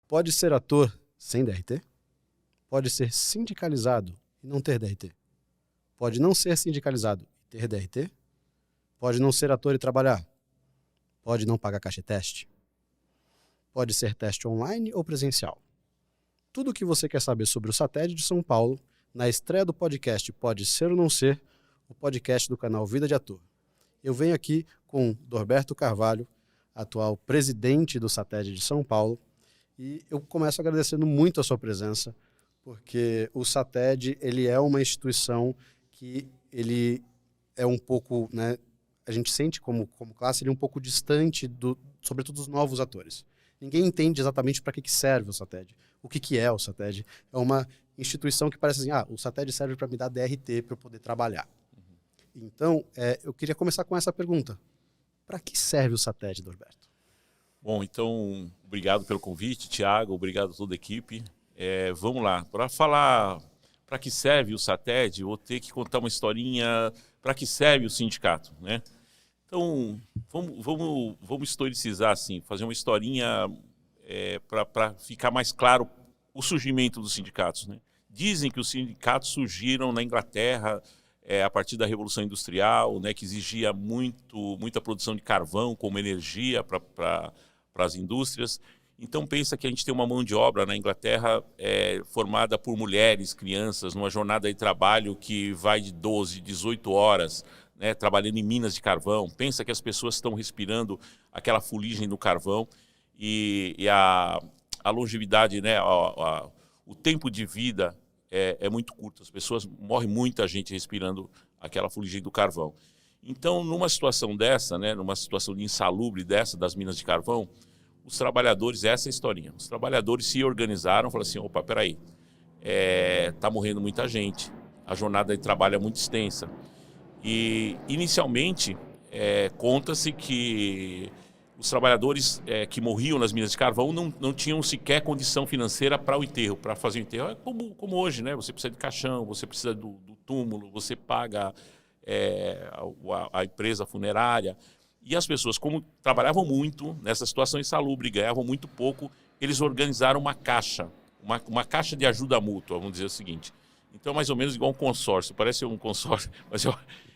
Pode ser ator sem DRT? Pode ser sindicalizado e não ter DRT? Pode não ser sindicalizado e ter DRT? Pode não ser ator e trabalhar? Pode não pagar caixa e teste? Pode ser teste online ou presencial? Tudo o que você quer saber sobre o SATED de São Paulo, na estreia do podcast Pode Ser ou Não Ser, o podcast do canal Vida de Ator. Eu venho aqui com Dorberto Carvalho, atual presidente do SATED de São Paulo, e eu começo agradecendo muito a sua presença, porque o SATED, ele é uma instituição que ele é um pouco, né, a gente sente como classe, ele é um pouco distante, sobretudo dos novos atores. Ninguém entende exatamente para que serve o SATED. O que é o SATED? É uma instituição que parece assim, o SATED serve para me dar DRT para eu poder trabalhar. Então, eu queria começar com essa pergunta. Para que serve o SATED, Dorberto? Bom, então, obrigado pelo convite, Thiago, obrigado a toda a equipe. Vamos lá, para falar para que serve o SATED, eu vou ter que contar uma historinha para que serve o sindicato, né? Então, vamos historicizar assim, fazer uma historinha para ficar mais claro o surgimento dos sindicatos, né? Dizem que os sindicatos surgiram na Inglaterra a partir da Revolução Industrial, né, que exigia muita produção de carvão como energia para as indústrias. Então pensa que a gente tem uma mão de obra na Inglaterra formada por mulheres, crianças, numa jornada de trabalho que vai de 12, 18 horas, né, trabalhando em minas de carvão. Pensa que as pessoas estão respirando aquela fuligem do carvão e a longevidade, né, o tempo de vida é muito curto. As pessoas, morre muita gente respirando aquela fuligem do carvão. Então, numa situação dessa, né, numa situação de insalubre dessa, das minas de carvão, os trabalhadores, essa é a historinha, os trabalhadores se organizaram, falaram assim, opa, peraí, tá morrendo muita gente, a jornada de trabalho é muito extensa. E, inicialmente, conta-se que os trabalhadores que morriam nas minas de carvão não tinham sequer condição financeira para o enterro, para fazer o enterro. É como hoje, né? Você precisa de caixão, você precisa do túmulo, você paga a empresa funerária. E as pessoas, como trabalhavam muito nessa situação insalubre, ganhavam muito pouco, eles organizaram uma caixa, uma caixa de ajuda mútua, vamos dizer o seguinte. Então, mais ou menos igual um consórcio, parece um consórcio, mas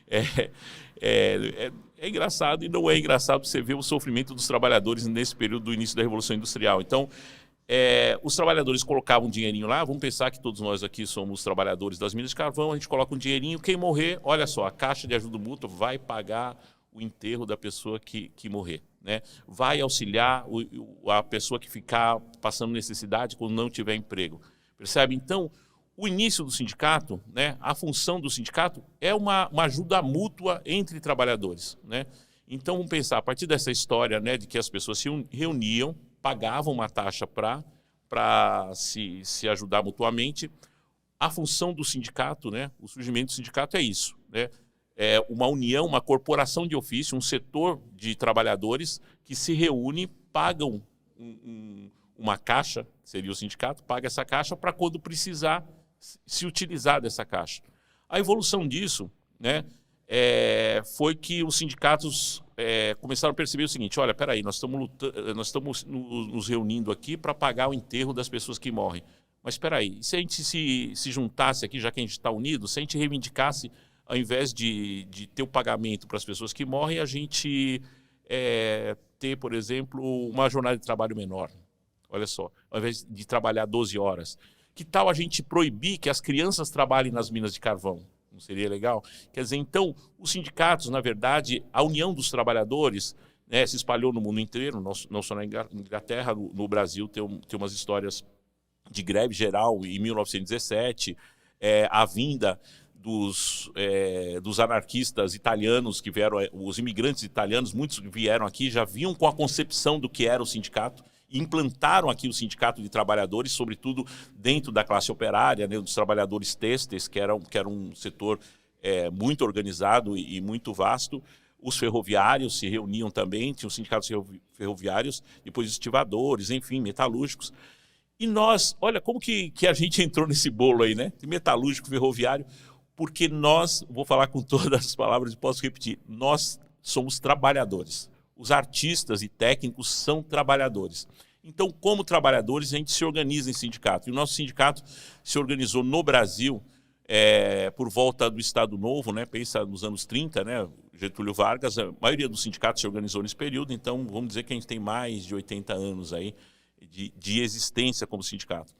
é engraçado e não é engraçado você ver o sofrimento dos trabalhadores nesse período do início da Revolução Industrial. Então, os trabalhadores colocavam um dinheirinho lá, vamos pensar que todos nós aqui somos trabalhadores das minas de carvão, a gente coloca um dinheirinho, quem morrer, olha só, a caixa de ajuda mútua vai pagar o enterro da pessoa que morrer, né? Vai auxiliar a pessoa que ficar passando necessidade quando não tiver emprego. Percebe? Então, o início do sindicato, né, a função do sindicato é uma ajuda mútua entre trabalhadores, né? Então, vamos pensar, a partir dessa história, né, de que as pessoas se reuniam, pagavam uma taxa para se ajudar mutuamente, a função do sindicato, né, o surgimento do sindicato é isso, né? É uma união, uma corporação de ofício, um setor de trabalhadores que se reúne, pagam uma caixa, que seria o sindicato, paga essa caixa para quando precisar se utilizar dessa caixa. A evolução disso, né, foi que os sindicatos começaram a perceber o seguinte, olha, peraí, nós estamos nos reunindo aqui para pagar o enterro das pessoas que morrem. Mas peraí, se a gente se juntasse aqui, já que a gente está unido, se a gente reivindicasse, ao invés de ter o pagamento para as pessoas que morrem, a gente ter, por exemplo, uma jornada de trabalho menor. Olha só, ao invés de trabalhar 12 horas. Que tal a gente proibir que as crianças trabalhem nas minas de carvão? Não seria legal? Quer dizer, então, os sindicatos, na verdade, a união dos trabalhadores, né, se espalhou no mundo inteiro, não só na Inglaterra, no Brasil tem umas histórias de greve geral em 1917, a vinda dos anarquistas italianos que vieram, os imigrantes italianos, muitos vieram aqui, já vinham com a concepção do que era o sindicato, e implantaram aqui o sindicato de trabalhadores, sobretudo dentro da classe operária, né, dos trabalhadores têxteis, que era um setor muito organizado e muito vasto. Os ferroviários se reuniam também, tinham sindicatos ferroviários, depois estivadores, enfim, metalúrgicos. E nós, olha como que a gente entrou nesse bolo aí, né? De metalúrgico, ferroviário, porque nós, vou falar com todas as palavras e posso repetir, nós somos trabalhadores. Os artistas e técnicos são trabalhadores. Então, como trabalhadores, a gente se organiza em sindicato. E o nosso sindicato se organizou no Brasil por volta do Estado Novo, né? Pensa nos anos 30, né? Getúlio Vargas, a maioria dos sindicatos se organizou nesse período, então vamos dizer que a gente tem mais de 80 anos aí de existência como sindicato.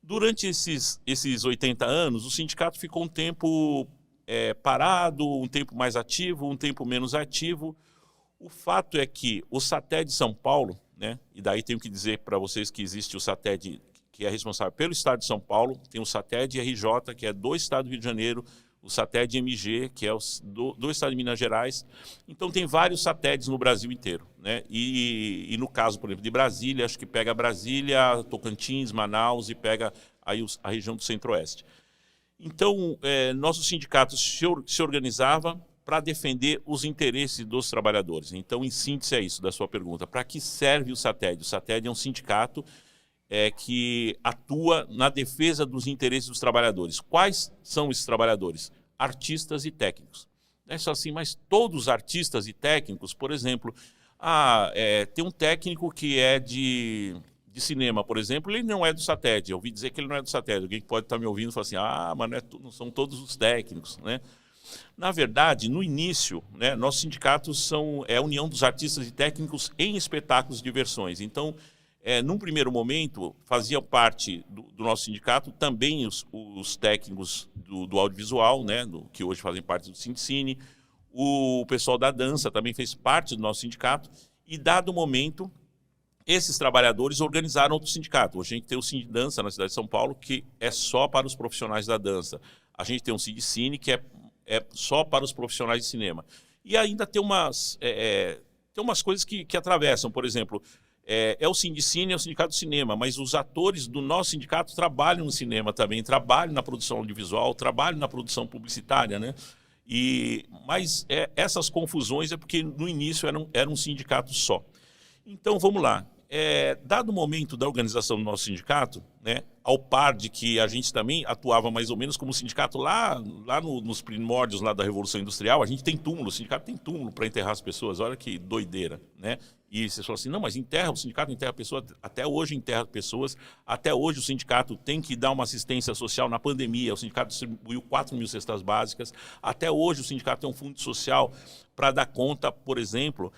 Durante esses 80 anos, o sindicato ficou um tempo parado, um tempo mais ativo, um tempo menos ativo. O fato é que o SATED de São Paulo, né? E daí tenho que dizer para vocês que existe o SATED, que é responsável pelo Estado de São Paulo, tem o SATED RJ, que é do Estado do Rio de Janeiro, o SATED MG, que é do Estado de Minas Gerais. Então tem vários SATEDs no Brasil inteiro, né? E no caso, por exemplo, de Brasília, acho que pega Brasília, Tocantins, Manaus e pega aí a região do Centro-Oeste. Então, nosso sindicato se organizava para defender os interesses dos trabalhadores. Então, em síntese é isso da sua pergunta. Para que serve o SATED? O SATED é um sindicato que atua na defesa dos interesses dos trabalhadores. Quais são esses trabalhadores? Artistas e técnicos. É só assim, mas todos os artistas e técnicos, por exemplo, tem um técnico que é de cinema, por exemplo, ele não é do SATED. Eu ouvi dizer que ele não é do SATED. Alguém pode estar me ouvindo e falar assim, mas não são todos os técnicos, né? Na verdade, no início, né, nossos sindicatos é a união dos artistas e técnicos em espetáculos e diversões. Então, num primeiro momento, faziam parte do nosso sindicato também os técnicos do audiovisual, né, que hoje fazem parte do Sindicine. O pessoal da dança também fez parte do nosso sindicato. E, dado o momento, esses trabalhadores organizaram outro sindicato. Hoje a gente tem o Sindidança na cidade de São Paulo, que é só para os profissionais da dança. A gente tem o Sindicine, que é só para os profissionais de cinema. E ainda tem umas coisas que atravessam. Por exemplo, o Sindicine, é o sindicato do cinema, mas os atores do nosso sindicato trabalham no cinema também, trabalham na produção audiovisual, trabalham na produção publicitária, né? Mas essas confusões é porque no início era um sindicato só. Então, vamos lá. Dado o momento da organização do nosso sindicato, né, ao par de que a gente também atuava mais ou menos como sindicato lá nos primórdios lá da Revolução Industrial, a gente tem túmulo, o sindicato tem túmulo para enterrar as pessoas, olha que doideira, né? E vocês falam assim, não, mas o sindicato enterra pessoas, até hoje enterra pessoas, até hoje o sindicato tem que dar uma assistência social na pandemia, o sindicato distribuiu 4.000 cestas básicas, até hoje o sindicato tem um fundo social para dar conta, por exemplo,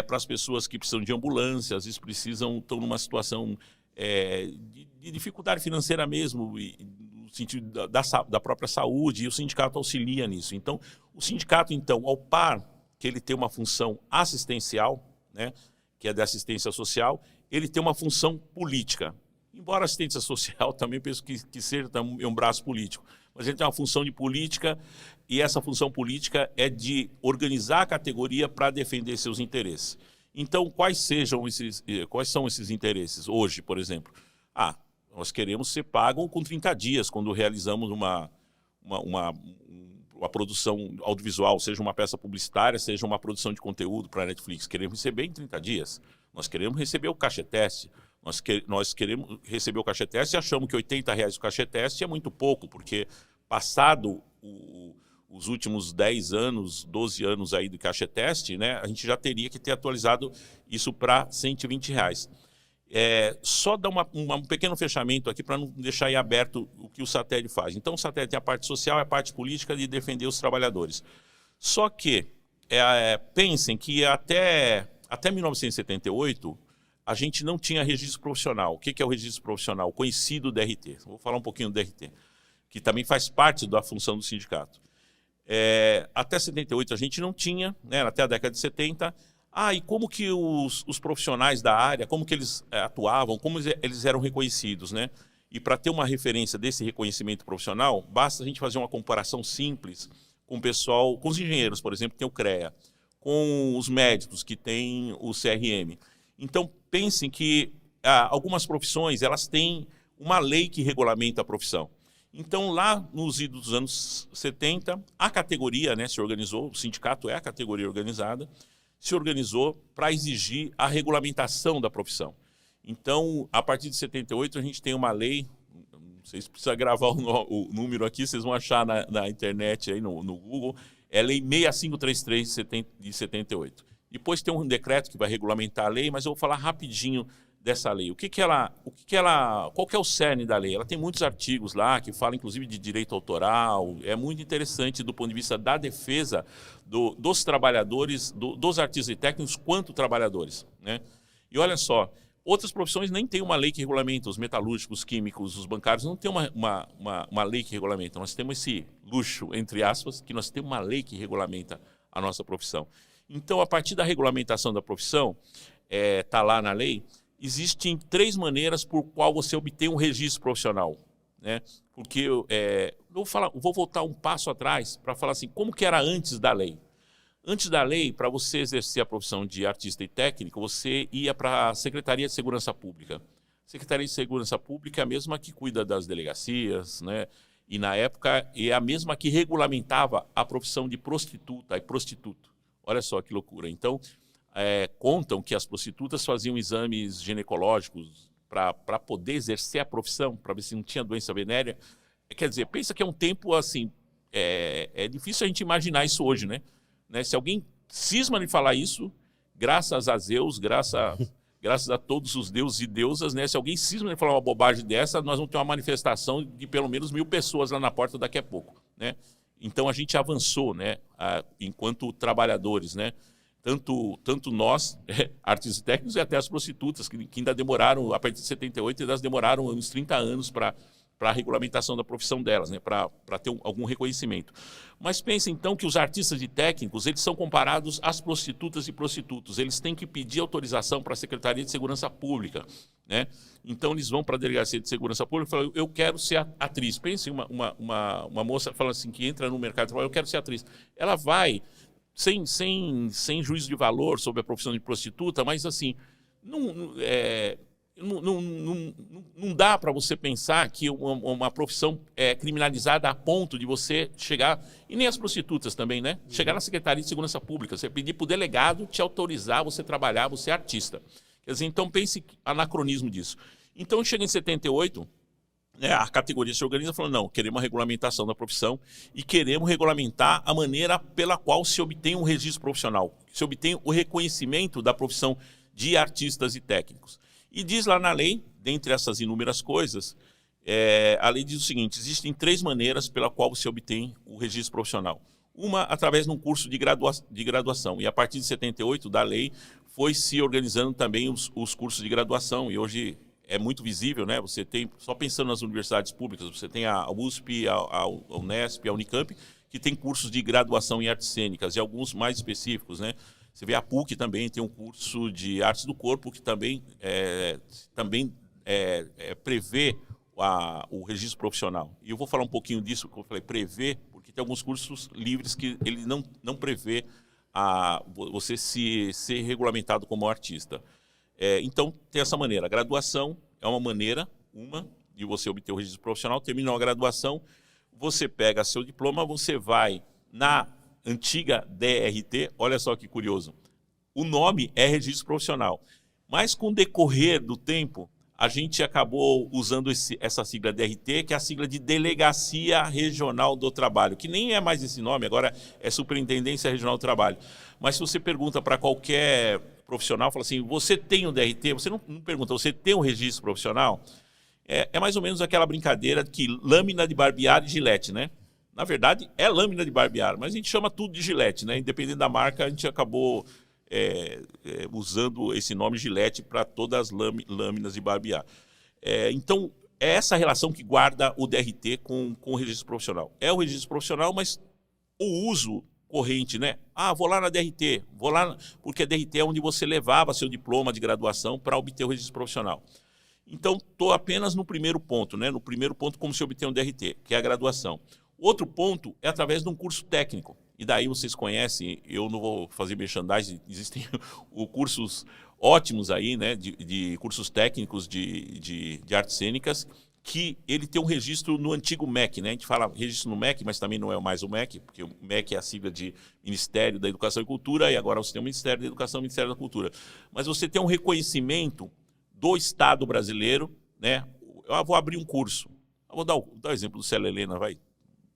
para as pessoas que precisam de ambulância, às vezes estão numa situação de dificuldade financeira mesmo, no sentido da própria saúde, e o sindicato auxilia nisso. Então, o sindicato, ao par que ele tem uma função assistencial, né, que é da assistência social, ele tem uma função política. Embora a assistência social também penso que seja um braço político, mas ele tem uma função de política, e essa função política é de organizar a categoria para defender seus interesses. Então, quais são esses interesses hoje, por exemplo? Nós queremos ser pagos com 30 dias quando realizamos uma produção audiovisual, seja uma peça publicitária, seja uma produção de conteúdo para a Netflix. Queremos receber em 30 dias. Nós queremos receber o cachê-teste. Nós queremos receber o cachê-teste e achamos que R$80 o cachê-teste é muito pouco, porque passado os últimos 10 anos, 12 anos aí do cachê-teste, né, a gente já teria que ter atualizado isso para R$120. Só dar um pequeno fechamento aqui para não deixar aí aberto o que o SATED faz. Então, o SATED tem a parte social e a parte política de defender os trabalhadores. Só que pensem que até 1978, a gente não tinha registro profissional. O que é o registro profissional? O conhecido DRT. Vou falar um pouquinho do DRT, que também faz parte da função do sindicato. Até 78 a gente não tinha, né, até a década de 70. E como que os profissionais da área, como que eles atuavam, como eles eram reconhecidos, né? E para ter uma referência desse reconhecimento profissional, basta a gente fazer uma comparação simples com o pessoal, com os engenheiros, por exemplo, que tem o CREA, com os médicos, que tem o CRM. Então, pensem que algumas profissões, elas têm uma lei que regulamenta a profissão. Então, lá nos idos dos anos 70, a categoria, né, se organizou, o sindicato é a categoria organizada, se organizou para exigir a regulamentação da profissão. Então, a partir de 78, a gente tem uma lei, não sei se precisa gravar o número aqui, vocês vão achar na internet, aí no Google, é a Lei 6533 de 78. Depois tem um decreto que vai regulamentar a lei, mas eu vou falar rapidinho dessa lei? Qual que é o cerne da lei? Ela tem muitos artigos lá que falam, inclusive, de direito autoral. É muito interessante do ponto de vista da defesa dos trabalhadores, dos artistas e técnicos, quanto trabalhadores, né? E olha só, outras profissões nem têm uma lei que regulamenta, os metalúrgicos, os químicos, os bancários, não tem uma lei que regulamenta. Nós temos esse luxo, entre aspas, que nós temos uma lei que regulamenta a nossa profissão. Então, a partir da regulamentação da profissão, está lá na lei, existem 3 maneiras por qual você obtém um registro profissional, né? Porque eu vou voltar um passo atrás para falar assim, como que era antes da lei. Antes da lei, para você exercer a profissão de artista e técnico, você ia para a Secretaria de Segurança Pública. Secretaria de Segurança Pública é a mesma que cuida das delegacias, né? E na época é a mesma que regulamentava a profissão de prostituta e prostituto. Olha só que loucura. Então, contam que as prostitutas faziam exames ginecológicos para poder exercer a profissão, para ver se não tinha doença venérea. Quer dizer, pensa que é um tempo assim, é difícil a gente imaginar isso hoje, né? Se alguém cisma de falar isso, graças a Zeus, graças a todos os deuses e deusas, né? Se alguém cisma de falar uma bobagem dessa, nós vamos ter uma manifestação de pelo menos 1000 pessoas lá na porta daqui a pouco, né? Então a gente avançou, né? Enquanto trabalhadores, né? Tanto nós, artistas e técnicos, e até as prostitutas, que ainda demoraram, a partir de 78, elas demoraram uns 30 anos para a regulamentação da profissão delas, né, para ter algum reconhecimento. Mas pense então que os artistas e técnicos, eles são comparados às prostitutas e prostitutos. Eles têm que pedir autorização para a Secretaria de Segurança Pública, né? Então eles vão para a Delegacia de Segurança Pública e falam, eu quero ser atriz. Pense uma moça falando assim, que entra no mercado de trabalho, eu quero ser atriz. Ela vai sem juízo de valor sobre a profissão de prostituta, mas assim, não dá para você pensar que uma profissão é criminalizada a ponto de você chegar, e nem as prostitutas também, né? Chegar na Secretaria de Segurança Pública, você pedir para o delegado te autorizar você trabalhar, você é artista. Quer dizer, então pense anacronismo disso. Então chega em 78, a categoria se organiza falando, não, queremos uma regulamentação da profissão e queremos regulamentar a maneira pela qual se obtém um registro profissional, se obtém o reconhecimento da profissão de artistas e técnicos. E diz lá na lei, dentre essas inúmeras coisas, a lei diz o seguinte, existem 3 maneiras pela qual você obtém o registro profissional. Uma, através de um curso de graduação. E a partir de 78, da lei, foi se organizando também os cursos de graduação. E hoje é muito visível, né? Você tem, só pensando nas universidades públicas, você tem a USP, a Unesp, a Unicamp, que tem cursos de graduação em artes cênicas, e alguns mais específicos, né? Você vê a PUC também, tem um curso de artes do corpo, que também prevê o registro profissional. E eu vou falar um pouquinho disso, que eu falei, prevê, porque tem alguns cursos livres que ele não prevê você ser regulamentado como artista. Então, tem essa maneira. A graduação é uma maneira, de você obter o registro profissional. Terminou a graduação, você pega seu diploma, você vai na antiga DRT, olha só que curioso, o nome é registro profissional, mas com o decorrer do tempo, a gente acabou usando essa sigla DRT, que é a sigla de Delegacia Regional do Trabalho, que nem é mais esse nome, agora é Superintendência Regional do Trabalho. Mas se você pergunta para qualquer profissional, fala assim, você tem um DRT? Você não pergunta, você tem um registro profissional? É mais ou menos aquela brincadeira que lâmina de barbear e gilete, né? Na verdade, é lâmina de barbear, mas a gente chama tudo de gilete, né? Independente da marca, a gente acabou usando esse nome gilete para todas as lâminas de barbear. Então, é essa relação que guarda o DRT com o registro profissional. É o registro profissional, mas o uso corrente, né? Vou lá na DRT, porque a DRT é onde você levava seu diploma de graduação para obter o registro profissional. Então, estou apenas no primeiro ponto, né? No primeiro ponto, como se obter um DRT, que é a graduação. Outro ponto é através de um curso técnico. E daí vocês conhecem, eu não vou fazer merchandising, existem cursos ótimos aí, né, de cursos técnicos de artes cênicas, que ele tem um registro no antigo MEC, né? A gente fala registro no MEC, mas também não é mais o MEC, porque o MEC é a sigla de Ministério da Educação e Cultura, e agora você tem o Ministério da Educação e o Ministério da Cultura. Mas você tem um reconhecimento do Estado brasileiro, né? Eu vou abrir um curso. Eu vou dar o exemplo do Célia Helena, vai,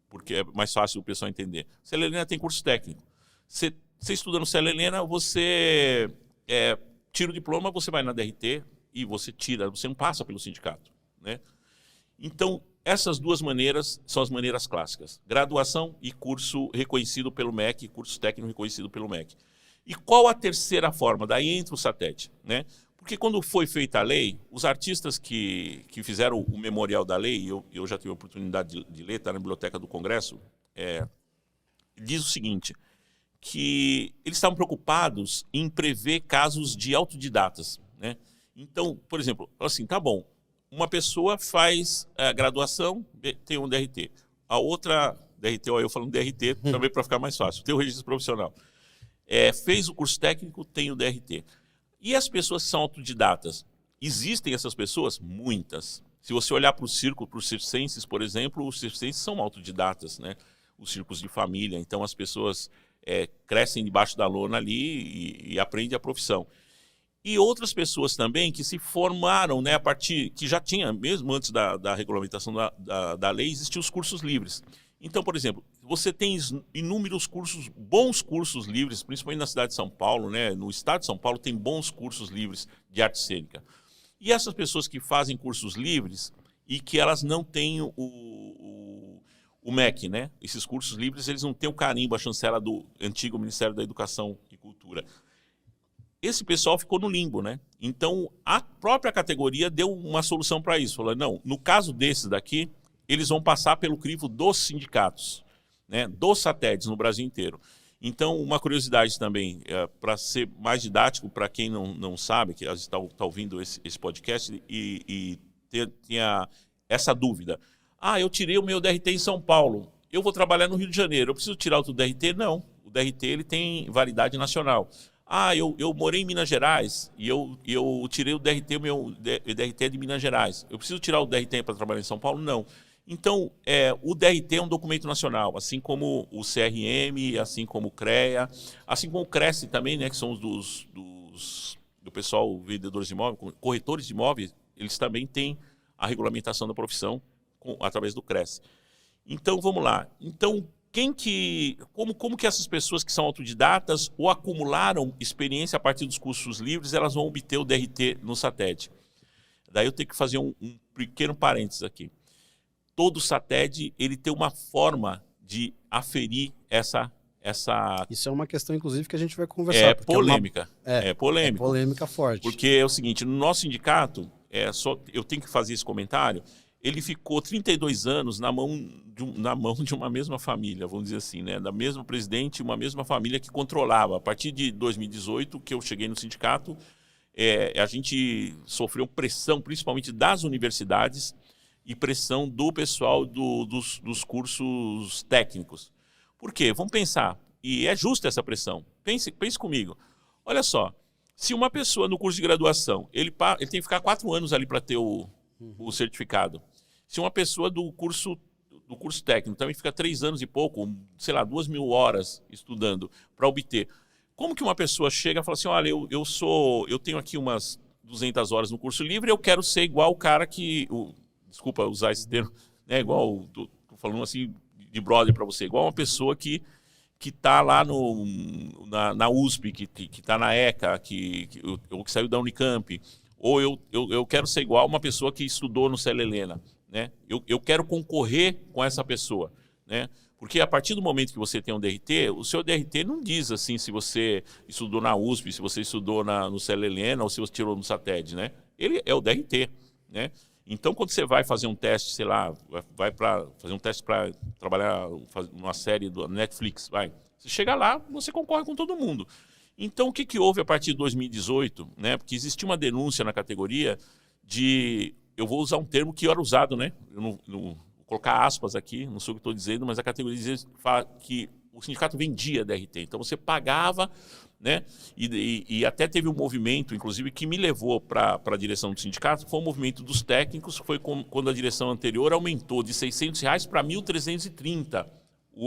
porque é mais fácil o pessoal entender. Célia Helena tem curso técnico. Você estuda no Célia Helena, você tira o diploma, você vai na DRT e você não passa pelo sindicato, né? Então, essas duas maneiras são as maneiras clássicas. Graduação e curso reconhecido pelo MEC, curso técnico reconhecido pelo MEC. E qual a terceira forma? Daí entra o SATED, né? Porque quando foi feita a lei, os artistas que fizeram o memorial da lei, eu já tive a oportunidade de ler, está na Biblioteca do Congresso, diz o seguinte, que eles estavam preocupados em prever casos de autodidatas, né? Então, por exemplo, assim, tá bom, uma pessoa faz a graduação, tem um DRT. A outra, DRT, eu falando DRT, também para ficar mais fácil, tem o registro profissional. Fez o curso técnico, tem o DRT. E as pessoas que são autodidatas? Existem essas pessoas? Muitas. Se você olhar para o círculo, para os circenses, por exemplo, os circenses são autodidatas, né? Os círculos de família. Então, as pessoas crescem debaixo da lona ali e aprendem a profissão. E outras pessoas também que se formaram, né, a partir, que já tinha, mesmo antes da regulamentação da lei, existiam os cursos livres. Então, por exemplo, você tem inúmeros cursos, bons cursos livres, principalmente na cidade de São Paulo, né, no estado de São Paulo tem bons cursos livres de arte cênica. E essas pessoas que fazem cursos livres e que elas não têm o MEC, né, esses cursos livres, eles não têm o carimbo, a chancela do antigo Ministério da Educação e Cultura. Esse pessoal ficou no limbo, né? Então, a própria categoria deu uma solução para isso. Falou, não, no caso desses daqui, eles vão passar pelo crivo dos sindicatos, né? Dos SATEDs no Brasil inteiro. Então, uma curiosidade também, para ser mais didático, para quem não sabe, que está ouvindo esse podcast e tenha essa dúvida. Ah, eu tirei o meu DRT em São Paulo, eu vou trabalhar no Rio de Janeiro, eu preciso tirar outro DRT? Não, o DRT ele tem validade nacional. Ah, eu morei em Minas Gerais e eu tirei o DRT, o meu DRT é de Minas Gerais. Eu preciso tirar o DRT para trabalhar em São Paulo? Não. Então, o DRT é um documento nacional, assim como o CRM, assim como o CREA, assim como o CRESSE também, né, que são os do pessoal vendedores de imóveis, corretores de imóveis, eles também têm a regulamentação da profissão através do CRESSE. Então, vamos lá. Então, como que essas pessoas que são autodidatas ou acumularam experiência a partir dos cursos livres, elas vão obter o DRT no SATED? Daí eu tenho que fazer um pequeno parênteses aqui. Todo SATED ele tem uma forma de aferir essa... Isso é uma questão, inclusive, que a gente vai conversar. Polêmica. É polêmica. É polêmica forte. Porque é o seguinte, no nosso sindicato, eu tenho que fazer esse comentário, ele ficou 32 anos na mão de uma mesma família, vamos dizer assim, né? Da mesma presidente, uma mesma família que controlava. A partir de 2018, que eu cheguei no sindicato, a gente sofreu pressão, principalmente das universidades, e pressão do pessoal dos cursos técnicos. Por quê? Vamos pensar, e é justa essa pressão. Pense comigo. Olha só, se uma pessoa no curso de graduação, ele tem que ficar 4 anos ali para ter o certificado. Se uma pessoa do curso técnico também fica 3 anos e pouco, sei lá, 2.000 horas estudando para obter. Como que uma pessoa chega e fala assim, olha, eu tenho aqui umas 200 horas no curso livre, eu quero ser igual o cara que... desculpa usar esse termo, né, igual, tô falando assim de brother para você, igual uma pessoa que está lá na USP, que está na ECA, ou que saiu da Unicamp, ou eu quero ser igual uma pessoa que estudou no Célia Helena, né? Eu quero concorrer com essa pessoa, né? Porque a partir do momento que você tem um DRT, o seu DRT não diz assim se você estudou na USP, se você estudou no Célia Helena ou se você tirou no SATED, né? Ele é o DRT, né? Então, quando você vai fazer um teste, sei lá, vai para fazer um teste para trabalhar uma série do Netflix, você chega lá, você concorre com todo mundo. Então, o que houve a partir de 2018, né? Porque existia uma denúncia na categoria eu vou usar um termo que era usado, né? Eu vou colocar aspas aqui, não sei o que estou dizendo, mas a categoria diz que o sindicato vendia DRT. Então, você pagava, né? E até teve um movimento, inclusive, que me levou para a direção do sindicato, foi o movimento dos técnicos, foi quando a direção anterior aumentou de R$600 para 1.330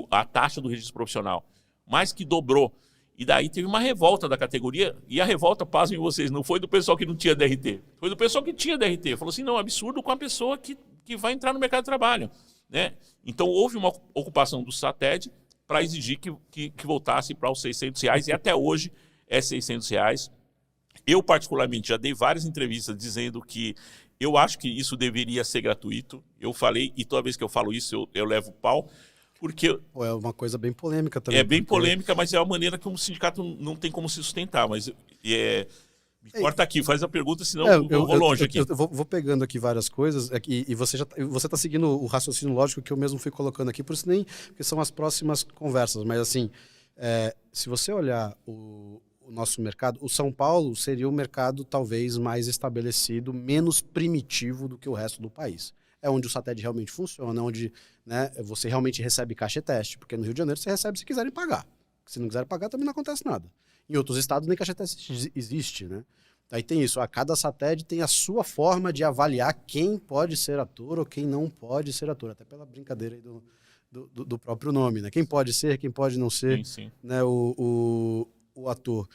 a taxa do registro profissional, mais que dobrou. E daí teve uma revolta da categoria, e a revolta, pasmem vocês, não foi do pessoal que não tinha DRT, foi do pessoal que tinha DRT. Falou assim, não, absurdo com a pessoa que vai entrar no mercado de trabalho, né? Então houve uma ocupação do SATED para exigir que voltasse para os R$600, e até hoje é R$600. Eu, particularmente, já dei várias entrevistas dizendo que eu acho que isso deveria ser gratuito. Eu falei, e toda vez que eu falo isso, eu levo pau, porque É uma coisa bem polêmica também. é bem porque... polêmica, mas é uma maneira que o sindicato não tem como se sustentar. Mas me corta aqui, faz a pergunta, senão eu vou longe aqui. Eu vou pegando aqui várias coisas e você está seguindo o raciocínio lógico que eu mesmo fui colocando aqui, por isso nem porque são as próximas conversas. Mas assim, se você olhar o nosso mercado, o São Paulo seria o mercado talvez mais estabelecido, menos primitivo do que o resto do país. É onde o SATED realmente funciona, onde, né, você realmente recebe caixa e teste, porque no Rio de Janeiro você recebe se quiserem pagar. Se não quiserem pagar, também não acontece nada. Em outros estados nem caixa e teste existe, né? Aí tem isso, cada SATED tem a sua forma de avaliar quem pode ser ator ou quem não pode ser ator, até pela brincadeira aí do próprio nome, né? Quem pode ser, quem pode não ser, sim. Né, o ator.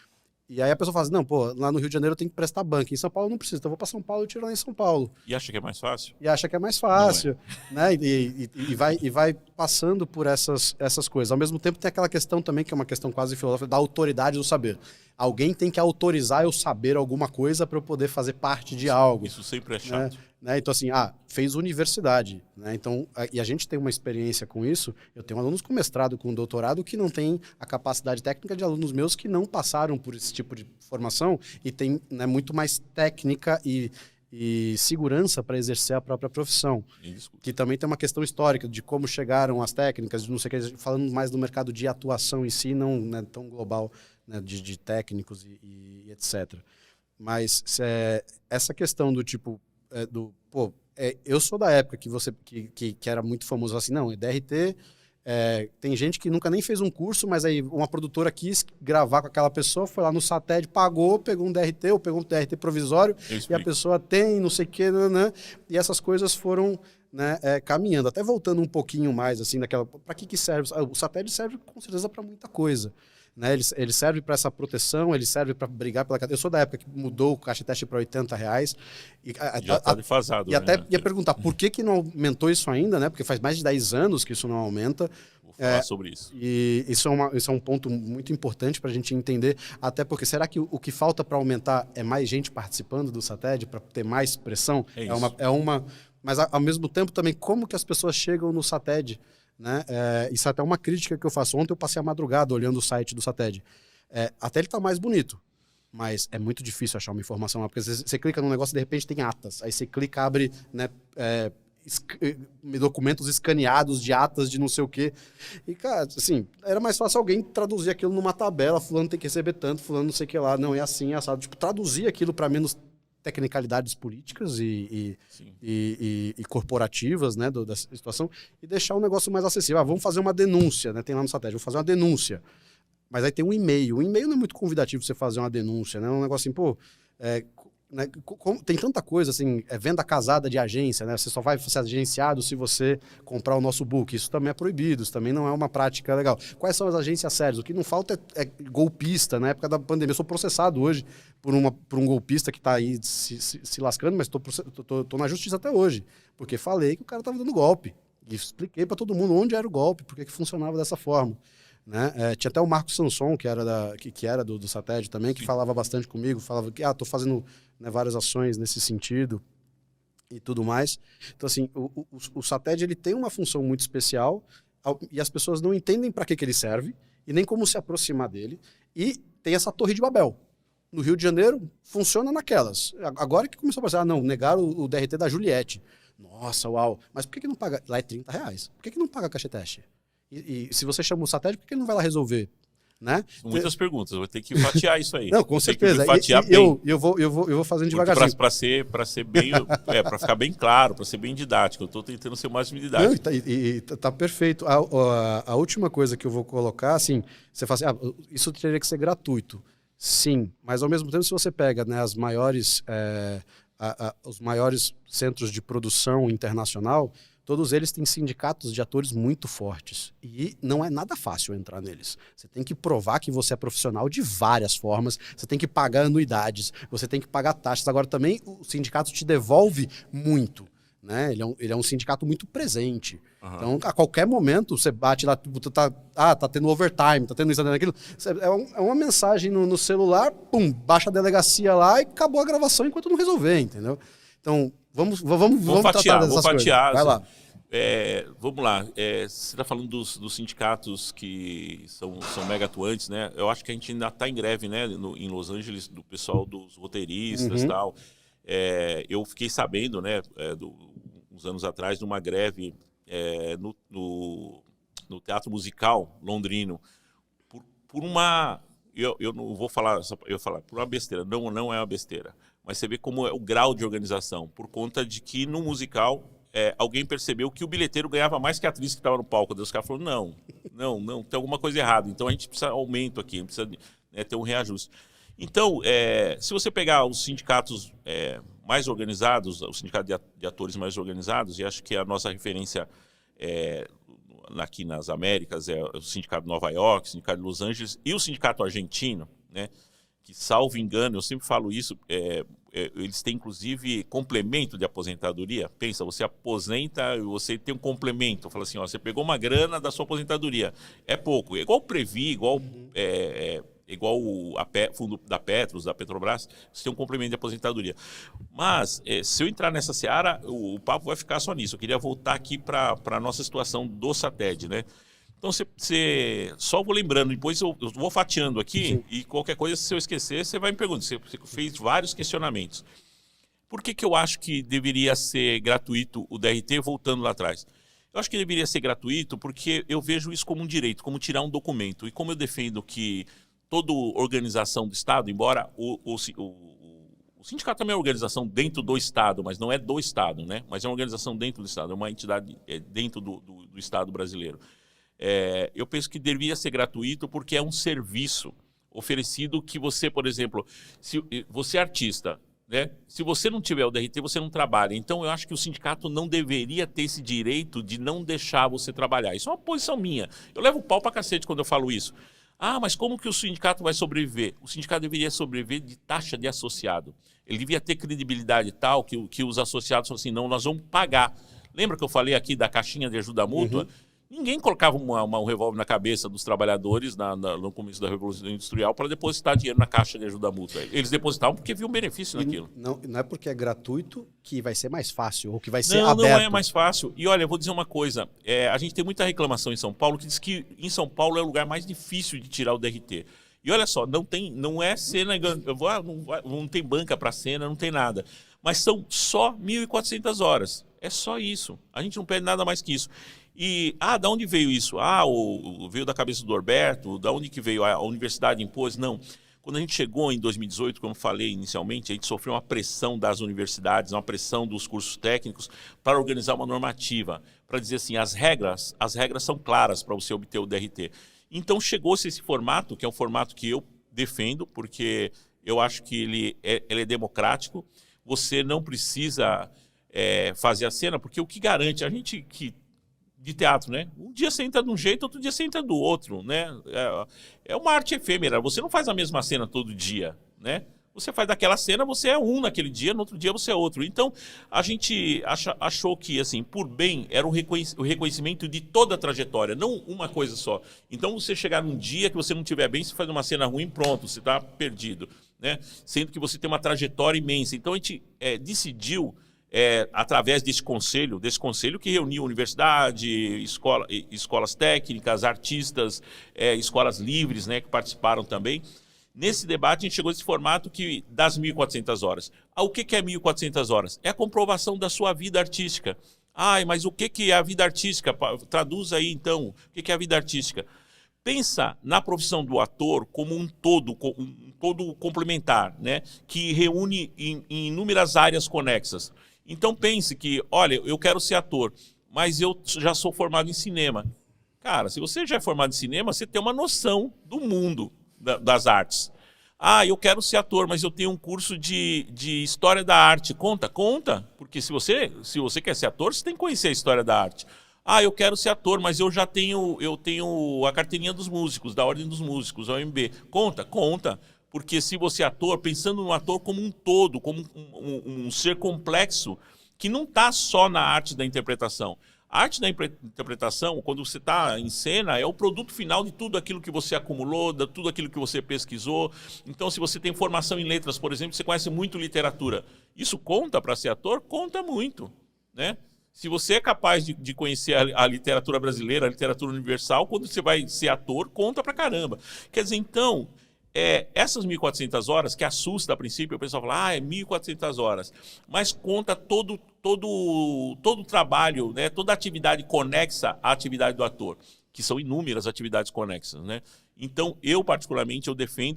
E aí a pessoa fala assim, não, pô, lá no Rio de Janeiro eu tenho que prestar banca, em São Paulo eu não preciso, então eu vou para São Paulo e tiro lá em São Paulo. E acha que é mais fácil? E acha que é mais fácil, né? E vai passando por essas coisas. Ao mesmo tempo tem aquela questão também, que é uma questão quase filosófica, da autoridade do saber. Alguém tem que autorizar eu saber alguma coisa para eu poder fazer parte de algo. Isso sempre é chato. Né? Então, assim, fez universidade. Né? Então, e a gente tem uma experiência com isso. Eu tenho alunos com mestrado, com doutorado, que não têm a capacidade técnica de alunos meus que não passaram por esse tipo de formação e têm, né, muito mais técnica e segurança para exercer a própria profissão. Que também tem uma questão histórica de como chegaram as técnicas, de não sei o que, falando mais do mercado de atuação em si, não, né, tão global, né, de técnicos e etc. Mas essa questão do tipo, eu sou da época que era muito famoso, assim, não, DRT, tem gente que nunca nem fez um curso, mas aí uma produtora quis gravar com aquela pessoa, foi lá no SATED, pagou, pegou um DRT ou pegou um DRT provisório, e a pessoa tem, não sei o que, né? E essas coisas foram, né, caminhando. Até voltando um pouquinho mais, assim, para que serve? O SATED serve com certeza para muita coisa. Né? Ele serve para essa proteção, ele serve para brigar pela cadeia. Eu sou da época que mudou o caixa teste para R$80. Já está defasado. E até ia perguntar por que não aumentou isso ainda, né? Porque faz mais de 10 anos que isso não aumenta. Vou falar sobre isso. E isso é um ponto muito importante para a gente entender. Até porque, será que o que falta para aumentar é mais gente participando do SATED, para ter mais pressão? Mas, ao mesmo tempo, também, como que as pessoas chegam no SATED? Né? Isso é até uma crítica que eu faço. Ontem eu passei a madrugada olhando o site do SATED. Até ele está mais bonito, mas é muito difícil achar uma informação lá, porque você clica num negócio e de repente tem atas. Aí você clica, abre, né, documentos escaneados de atas de não sei o quê. E, cara, assim, era mais fácil alguém traduzir aquilo numa tabela, fulano tem que receber tanto, fulano não sei o que lá, não é assim, é assado. Tipo, traduzir aquilo para menos tecnicalidades políticas e corporativas, né, da situação, e deixar o negócio mais acessível. Vamos fazer uma denúncia, né, tem lá no SATED, vou fazer uma denúncia. Mas aí tem um e-mail. O e-mail não é muito convidativo você fazer uma denúncia, né, é um negócio assim, né, tem tanta coisa, assim, venda casada de agência, né, você só vai ser agenciado se você comprar o nosso book. Isso também é proibido, isso também não é uma prática legal. Quais são as agências sérias? O que não falta é golpista. Na época da pandemia, eu sou processado hoje por um golpista que está aí se lascando, mas tô na justiça até hoje, porque falei que o cara estava dando golpe. E expliquei para todo mundo onde era o golpe, por que funcionava dessa forma. Né? Tinha até o Marcos Sanson, que era do SATED também, que falava bastante comigo, falava que estou fazendo, né, várias ações nesse sentido e tudo mais. Então, assim, o SATED ele tem uma função muito especial e as pessoas não entendem para que ele serve e nem como se aproximar dele. E tem essa Torre de Babel. No Rio de Janeiro, funciona naquelas. Agora que começou a passar, negaram o DRT da Juliette. Nossa, uau. Mas por que não paga? Lá é R$30. Por que não paga caixa teste? E se você chama o SATED, por que ele não vai lá resolver? Né? Muitas perguntas, vou ter que fatiar isso aí. Não, com certeza. Eu vou fazendo devagarzinho. Para ser bem, para ficar bem claro, para ser bem didático. Eu estou tentando ser o máximo didático. Não, tá perfeito. A última coisa que eu vou colocar, assim, você fala assim, isso teria que ser gratuito. Sim, mas ao mesmo tempo, se você pega, né, os maiores centros de produção internacional, todos eles têm sindicatos de atores muito fortes. E não é nada fácil entrar neles. Você tem que provar que você é profissional de várias formas, você tem que pagar anuidades, você tem que pagar taxas. Agora também o sindicato te devolve muito. né? Ele é um sindicato muito presente. Então, a qualquer momento, você bate lá, tá tendo overtime, tá tendo isso, tá tendo aquilo. É uma mensagem no celular, pum, baixa a delegacia lá e acabou a gravação enquanto não resolver, entendeu? Então, vamos tratar dessas coisas. Vai lá. Vamos lá. Você está falando dos sindicatos que são mega atuantes, né? Eu acho que a gente ainda está em greve, né? Em Los Angeles, do pessoal dos roteiristas e tal. Eu fiquei sabendo, né? Uns anos atrás, de uma greve no Teatro Musical londrino por uma... Eu não vou falar, eu vou falar por uma besteira. Não é uma besteira. Mas você vê como é o grau de organização. Por conta de que no musical... alguém percebeu que o bilheteiro ganhava mais que a atriz que estava no palco. Os caras falaram, não, tem alguma coisa errada. Então a gente precisa de aumento aqui, a gente precisa ter um reajuste. Então, se você pegar os sindicatos mais organizados, o sindicato de atores mais organizados, e acho que a nossa referência aqui nas Américas é o sindicato de Nova York, o sindicato de Los Angeles e o sindicato argentino, né? Que, salvo engano, eu sempre falo isso, eles têm, inclusive, complemento de aposentadoria. Pensa, você aposenta e você tem um complemento. Fala assim, ó, você pegou uma grana da sua aposentadoria. É pouco. É igual o Previ, igual o fundo da Petros, da Petrobras, você tem um complemento de aposentadoria. Mas, se eu entrar nessa seara, o papo vai ficar só nisso. Eu queria voltar aqui para a nossa situação do SATED, né? Então, só vou lembrando, depois eu vou fatiando aqui. Sim. E qualquer coisa, se eu esquecer, você vai me perguntar. Você fez vários questionamentos. Por que eu acho que deveria ser gratuito o DRT, voltando lá atrás? Eu acho que deveria ser gratuito porque eu vejo isso como um direito, como tirar um documento. E como eu defendo que toda organização do Estado, embora o sindicato também é uma organização dentro do Estado, mas não é do Estado, né? Mas é uma organização dentro do Estado, é uma entidade dentro do Estado brasileiro. Eu penso que deveria ser gratuito porque é um serviço oferecido que você, por exemplo, se você é artista, né? Se você não tiver o DRT, você não trabalha. Então, eu acho que o sindicato não deveria ter esse direito de não deixar você trabalhar. Isso é uma posição minha. Eu levo o pau pra cacete quando eu falo isso. Ah, mas como que o sindicato vai sobreviver? O sindicato deveria sobreviver de taxa de associado. Ele devia ter credibilidade tal que os associados falam assim, não, nós vamos pagar. Lembra que eu falei aqui da caixinha de ajuda mútua? Ninguém colocava um revólver na cabeça dos trabalhadores no começo da Revolução Industrial para depositar dinheiro na caixa de ajuda mútua. Eles depositavam porque viam benefício naquilo. Não é porque é gratuito que vai ser mais fácil ou que vai ser aberto. Não é mais fácil. E olha, eu vou dizer uma coisa. A gente tem muita reclamação em São Paulo que diz que em São Paulo é o lugar mais difícil de tirar o DRT. E olha só, não é cena, não tem banca para cena, não tem nada. Mas são só 1.400 horas. É só isso. A gente não pede nada mais que isso. E, da onde veio isso? Veio da cabeça do Norberto? Da onde que veio? A universidade impôs? Não. Quando a gente chegou em 2018, como eu falei inicialmente, a gente sofreu uma pressão das universidades, uma pressão dos cursos técnicos para organizar uma normativa, para dizer assim, as regras são claras para você obter o DRT. Então chegou-se esse formato, que é um formato que eu defendo, porque eu acho que ele é democrático. Você não precisa fazer a cena, porque o que garante, a gente de teatro, né? Um dia você entra de um jeito, outro dia você entra do outro, né? É uma arte efêmera, você não faz a mesma cena todo dia, né? Você faz daquela cena, você é um naquele dia, no outro dia você é outro. Então, a gente achou que, assim, por bem, era o reconhecimento de toda a trajetória, não uma coisa só. Então, você chegar num dia que você não estiver bem, você faz uma cena ruim, pronto, você está perdido, né? Sendo que você tem uma trajetória imensa. Então, a gente decidiu, através desse conselho que reuniu universidade, escolas técnicas, artistas, escolas livres, né, que participaram também. Nesse debate, a gente chegou a esse formato das 1.400 horas. O que é 1.400 horas? É a comprovação da sua vida artística. Mas o que é a vida artística? Traduz aí, então, o que é a vida artística? Pensa na profissão do ator como um todo complementar, né, que reúne em inúmeras áreas conexas. Então pense que, olha, eu quero ser ator, mas eu já sou formado em cinema. Cara, se você já é formado em cinema, você tem uma noção do mundo das artes. Eu quero ser ator, mas eu tenho um curso de história da arte. Conta, porque se você quer ser ator, você tem que conhecer a história da arte. Eu quero ser ator, mas eu tenho a carteirinha dos músicos, da Ordem dos Músicos, a OMB. Conta. Porque se você é ator, pensando no ator como um todo, como um ser complexo que não está só na arte da interpretação. A arte da interpretação, quando você está em cena, é o produto final de tudo aquilo que você acumulou, de tudo aquilo que você pesquisou. Então, se você tem formação em letras, por exemplo, você conhece muito literatura. Isso conta para ser ator? Conta muito, né? Se você é capaz de conhecer a literatura brasileira, a literatura universal, quando você vai ser ator, conta pra caramba. Quer dizer, então, essas 1.400 horas, que assusta a princípio, o pessoal fala, é 1.400 horas. Mas conta todo o trabalho, né, toda a atividade conexa à atividade do ator, que são inúmeras atividades conexas, né? Então, eu particularmente,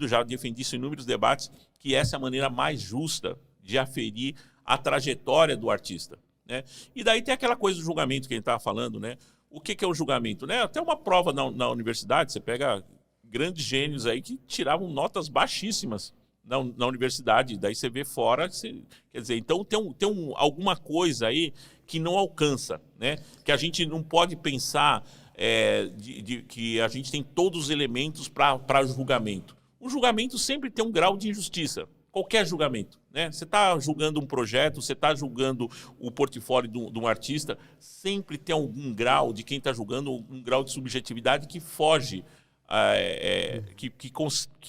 já defendi isso em inúmeros debates, que essa é a maneira mais justa de aferir a trajetória do artista, né? E daí tem aquela coisa do julgamento que a gente estava falando, né? O que é o julgamento, né? Até uma prova na universidade, você pega grandes gênios aí que tiravam notas baixíssimas na universidade, daí você vê fora, quer dizer, então tem alguma coisa aí que não alcança, né? Que a gente não pode pensar que a gente tem todos os elementos para julgamento. O julgamento sempre tem um grau de injustiça, qualquer julgamento, né? Você está julgando um projeto, você está julgando o portfólio de um artista, sempre tem algum grau de quem está julgando, um grau de subjetividade que foge,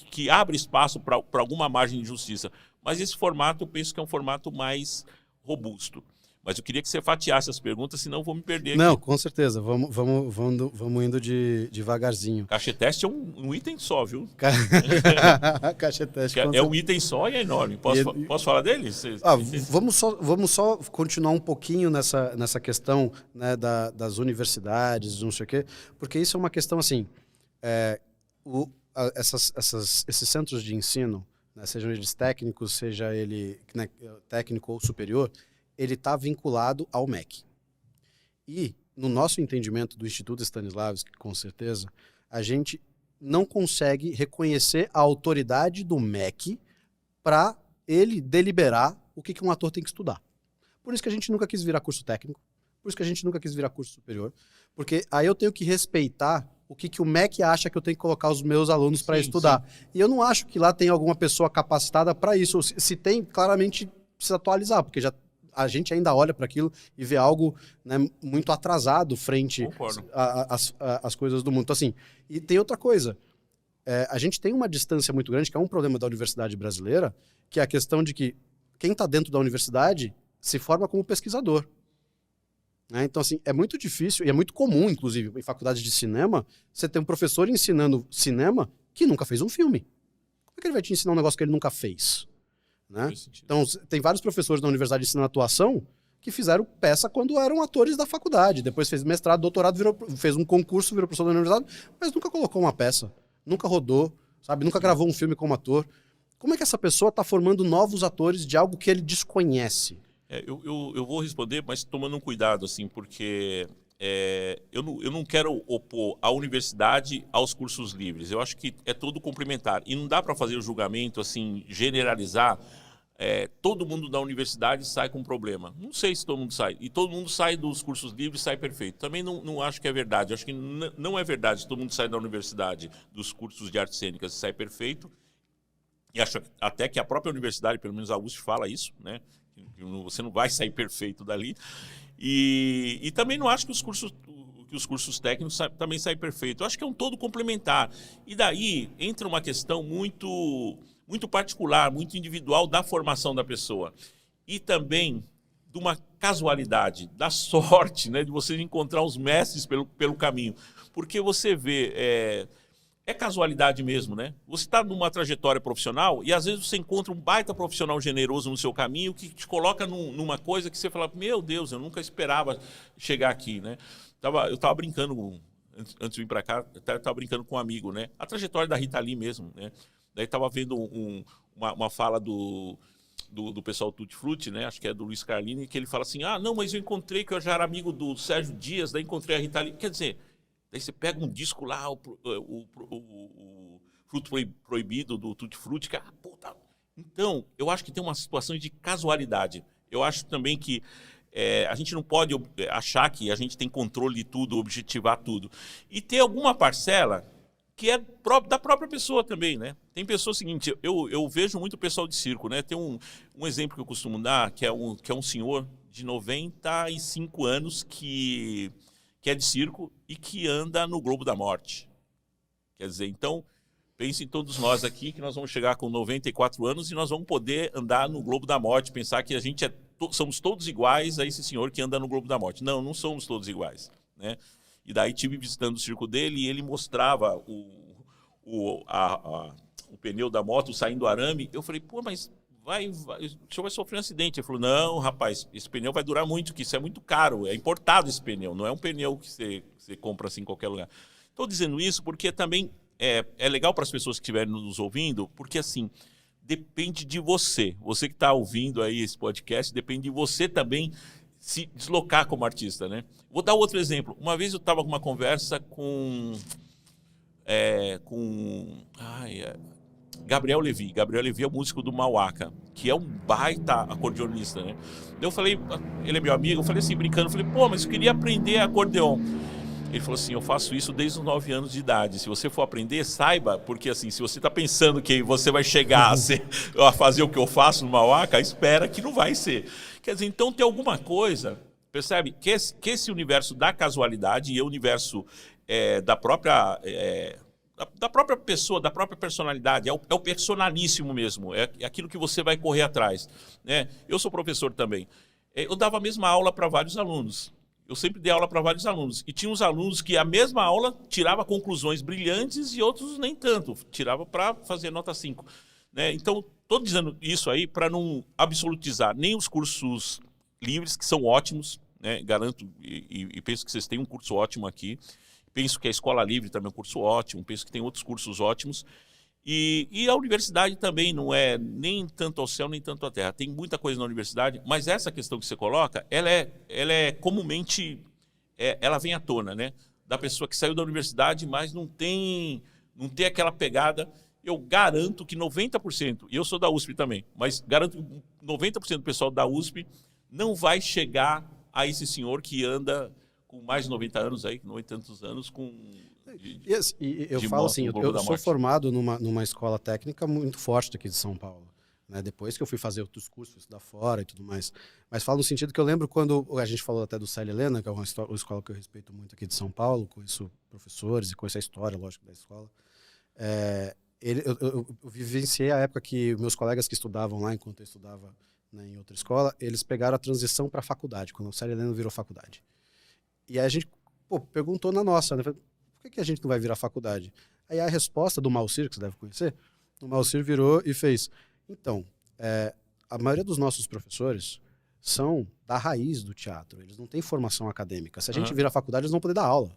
que abre espaço para alguma margem de justiça. Mas esse formato, eu penso que é um formato mais robusto. Mas eu queria que você fatiasse as perguntas, senão eu vou me perder aqui. Não, com certeza. Vamos indo devagarzinho. Cacheteste é um item só, viu? Cacheteste. É um item só e é enorme. Posso falar dele? Vamos só continuar um pouquinho nessa questão, né, das universidades, não sei o quê, porque isso é uma questão assim, esses centros de ensino, né, sejam eles técnicos, seja ele, né, técnico ou superior, ele está vinculado ao MEC. E, no nosso entendimento do Instituto Stanislavski, com certeza, a gente não consegue reconhecer a autoridade do MEC para ele deliberar o que um ator tem que estudar. Por isso que a gente nunca quis virar curso técnico, por isso que a gente nunca quis virar curso superior, porque aí eu tenho que respeitar o que o MEC acha que eu tenho que colocar os meus alunos para estudar. Sim. E eu não acho que lá tem alguma pessoa capacitada para isso. Se tem, claramente precisa atualizar, porque a gente ainda olha para aquilo e vê algo, né, muito atrasado frente às coisas do mundo. Então, assim, e tem outra coisa. A gente tem uma distância muito grande, que é um problema da universidade brasileira, que é a questão de que quem está dentro da universidade se forma como pesquisador. Né? Então, assim, é muito difícil, e é muito comum, inclusive, em faculdade de cinema, você ter um professor ensinando cinema que nunca fez um filme. Como é que ele vai te ensinar um negócio que ele nunca fez? Né? Então, tem vários professores da Universidade de Ensino e Atuação que fizeram peça quando eram atores da faculdade. Depois fez mestrado, doutorado, fez um concurso, virou professor da universidade, mas nunca colocou uma peça, nunca rodou, sabe? Nunca gravou um filme como ator. Como é que essa pessoa está formando novos atores de algo que ele desconhece? Eu vou responder, mas tomando um cuidado, assim, porque eu não quero opor a universidade aos cursos livres. Eu acho que é todo complementar. E não dá para fazer o julgamento, assim, generalizar. Todo mundo da universidade sai com problema. Não sei se todo mundo sai. E todo mundo sai dos cursos livres e sai perfeito. Também não acho que é verdade. Eu acho que não é verdade se todo mundo sai da universidade, dos cursos de artes cênicas e sai perfeito. E acho até que a própria universidade, pelo menos a USP, fala isso, né? Você não vai sair perfeito dali. E também não acho que os cursos técnicos também saem perfeito. Eu acho que é um todo complementar. E daí entra uma questão muito particular, muito individual da formação da pessoa. E também de uma casualidade, da sorte, né, de você encontrar os mestres pelo caminho. Porque você vê... É casualidade mesmo, né? Você está numa trajetória profissional e às vezes você encontra um baita profissional generoso no seu caminho que te coloca numa coisa que você fala, meu Deus, eu nunca esperava chegar aqui, né? Eu estava brincando, antes de vir para cá, eu estava brincando com um amigo, né? A trajetória da Rita Lee mesmo, né? Daí estava vendo uma fala do pessoal do Tutti Frutti, né? Acho que é do Luiz Carlini, que ele fala assim, não, mas eu encontrei que eu já era amigo do Sérgio Dias, daí encontrei a Rita Lee. Quer dizer... Daí você pega um disco lá, o Fruto Proibido do Tutti Frutti, que puta. Então, eu acho que tem uma situação de casualidade. Eu acho também que a gente não pode achar que a gente tem controle de tudo, objetivar tudo. E ter alguma parcela que é da própria pessoa também, né? Tem pessoa seguinte, eu vejo muito pessoal de circo, né? Tem um exemplo que eu costumo dar, que é um senhor de 95 anos que é de circo e que anda no Globo da Morte. Quer dizer, então, pense em todos nós aqui que nós vamos chegar com 94 anos e nós vamos poder andar no Globo da Morte, pensar que a gente somos todos iguais a esse senhor que anda no Globo da Morte. Não, não somos todos iguais, né? E daí tive visitando o circo dele e ele mostrava o pneu da moto saindo do arame. Eu falei, pô, mas o senhor vai sofrer um acidente. Ele falou, não, rapaz, esse pneu vai durar muito, que isso é muito caro, é importado esse pneu, não é um pneu que você compra assim em qualquer lugar. Estou dizendo isso porque também é legal para as pessoas que estiverem nos ouvindo, porque assim, depende de você. Você que está ouvindo aí esse podcast, depende de você também se deslocar como artista, né? Vou dar outro exemplo. Uma vez eu estava com uma conversa com Gabriel Levi. Gabriel Levi é o músico do Mauaca, que é um baita acordeonista, né? Eu falei, ele é meu amigo, eu falei assim, brincando, pô, mas eu queria aprender acordeon. Ele falou assim, eu faço isso desde os 9 anos de idade. Se você for aprender, saiba, porque assim, se você está pensando que você vai chegar a fazer o que eu faço no Mauaca, espera que não vai ser. Quer dizer, então tem alguma coisa, percebe? Que esse universo da casualidade e o universo da própria pessoa, da própria personalidade, é o personalíssimo mesmo, é aquilo que você vai correr atrás, né? Eu sou professor também. Eu dava a mesma aula para vários alunos. Eu sempre dei aula para vários alunos. E tinha uns alunos que a mesma aula tirava conclusões brilhantes e outros nem tanto. Tirava para fazer nota 5. Né? Então, estou dizendo isso aí para não absolutizar nem os cursos livres, que são ótimos. Né? Garanto e penso que vocês têm um curso ótimo aqui. Penso que a Escola Livre também é um curso ótimo. Penso que tem outros cursos ótimos. E a universidade também não é nem tanto ao céu, nem tanto à terra. Tem muita coisa na universidade, mas essa questão que você coloca, ela é comumente, ela vem à tona, né? Da pessoa que saiu da universidade, mas não tem aquela pegada. Eu garanto que 90%, e eu sou da USP também, mas garanto que 90% do pessoal da USP não vai chegar a esse senhor que anda com mais de 90 anos, aí, 90 e tantos anos, E eu falo assim, eu sou formado numa escola técnica muito forte aqui de São Paulo. Né? Depois que eu fui fazer outros cursos, estudar fora e tudo mais. Mas falo no sentido que eu lembro quando a gente falou até do Célia Helena, que é uma escola que eu respeito muito aqui de São Paulo, conheço professores e conheço a história, lógico, da escola. Eu vivenciei a época que meus colegas que estudavam lá, enquanto eu estudava, né, em outra escola, eles pegaram a transição para a faculdade, quando o Célia Helena virou faculdade. E aí a gente perguntou na nossa, né? Por que a gente não vai virar faculdade? Aí a resposta do Malcir, que você deve conhecer, o Malcir virou e fez, então, a maioria dos nossos professores são da raiz do teatro, eles não têm formação acadêmica. Se a gente virar faculdade, eles vão poder dar aula.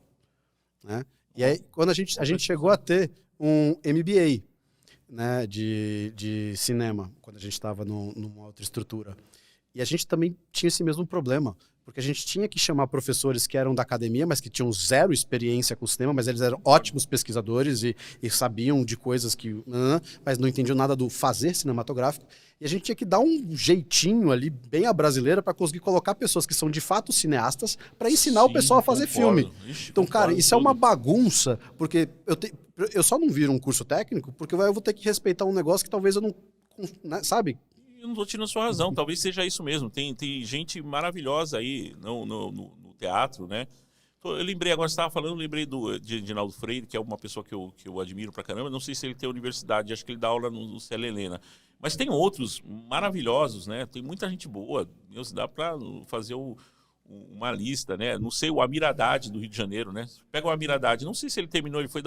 Né? E aí, quando a gente chegou a ter um MBA, né, de cinema, quando a gente estava numa outra estrutura. E a gente também tinha esse mesmo problema, porque a gente tinha que chamar professores que eram da academia, mas que tinham zero experiência com cinema, mas eles eram ótimos pesquisadores e sabiam de coisas que... mas não entendiam nada do fazer cinematográfico. E a gente tinha que dar um jeitinho ali, bem à brasileira, para conseguir colocar pessoas que são de fato cineastas para ensinar o pessoal a fazer filme. Então, cara, isso é uma bagunça, porque eu só não viro um curso técnico porque eu vou ter que respeitar um negócio que talvez eu não... Né, sabe? Eu não estou tirando sua razão, talvez seja isso mesmo. Tem gente maravilhosa aí no teatro, né? Eu lembrei, agora você estava falando, lembrei de Edinaldo Freire, que é uma pessoa que eu admiro pra caramba. Não sei se ele tem universidade, acho que ele dá aula no Célia Helena. Mas tem outros maravilhosos, né? Tem muita gente boa. Dá para fazer uma lista, né? Não sei, o Amir Haddad do Rio de Janeiro, né? Pega o Amir Haddad, não sei se ele terminou, ele foi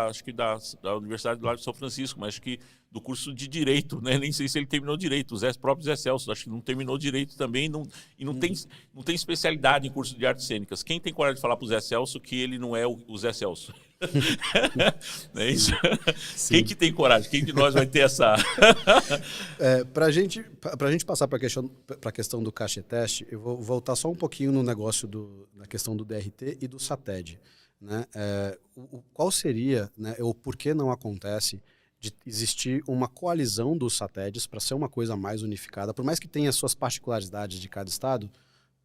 acho que da Universidade lá de São Francisco, mas acho que do curso de Direito, né? Nem sei se ele terminou Direito, o próprio Zé Celso, acho que não terminou Direito também, não tem especialidade em curso de artes cênicas. Quem tem coragem de falar para o Zé Celso que ele não é o Zé Celso? Não é isso? Sim. Quem que tem coragem? Quem de nós vai ter essa... Para gente passar para a questão do cacheteste, eu vou voltar só um pouquinho no negócio na questão do DRT e do SATED. Né? Qual seria, né, ou por que não acontece de existir uma coalizão dos SATEDs para ser uma coisa mais unificada, por mais que tenha suas particularidades de cada estado,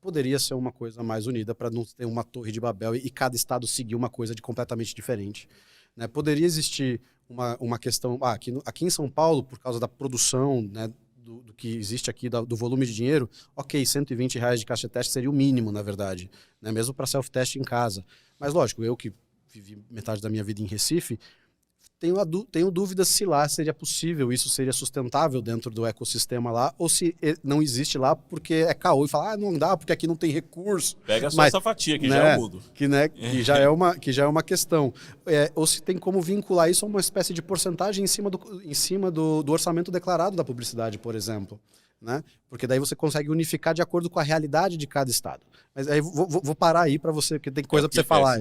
poderia ser uma coisa mais unida para não ter uma torre de Babel e cada estado seguir uma coisa completamente diferente. Né? Poderia existir uma questão... aqui em São Paulo, por causa da produção, né, do que existe aqui, do volume de dinheiro, ok, R$ 120 de caixa teste seria o mínimo, na verdade, né? Mesmo para self-test em casa. Mas lógico, eu que vivi metade da minha vida em Recife, tenho dúvidas se lá seria possível, isso seria sustentável dentro do ecossistema lá, ou se não existe lá porque é caô e fala, não dá porque aqui não tem recurso. Pega só essa fatia, que né, já é o mundo. Que já é uma questão. Ou se tem como vincular isso a uma espécie de porcentagem em cima do orçamento declarado da publicidade, por exemplo. Né? Porque daí você consegue unificar de acordo com a realidade de cada estado. Mas aí vou parar aí para você, porque tem coisa para você falar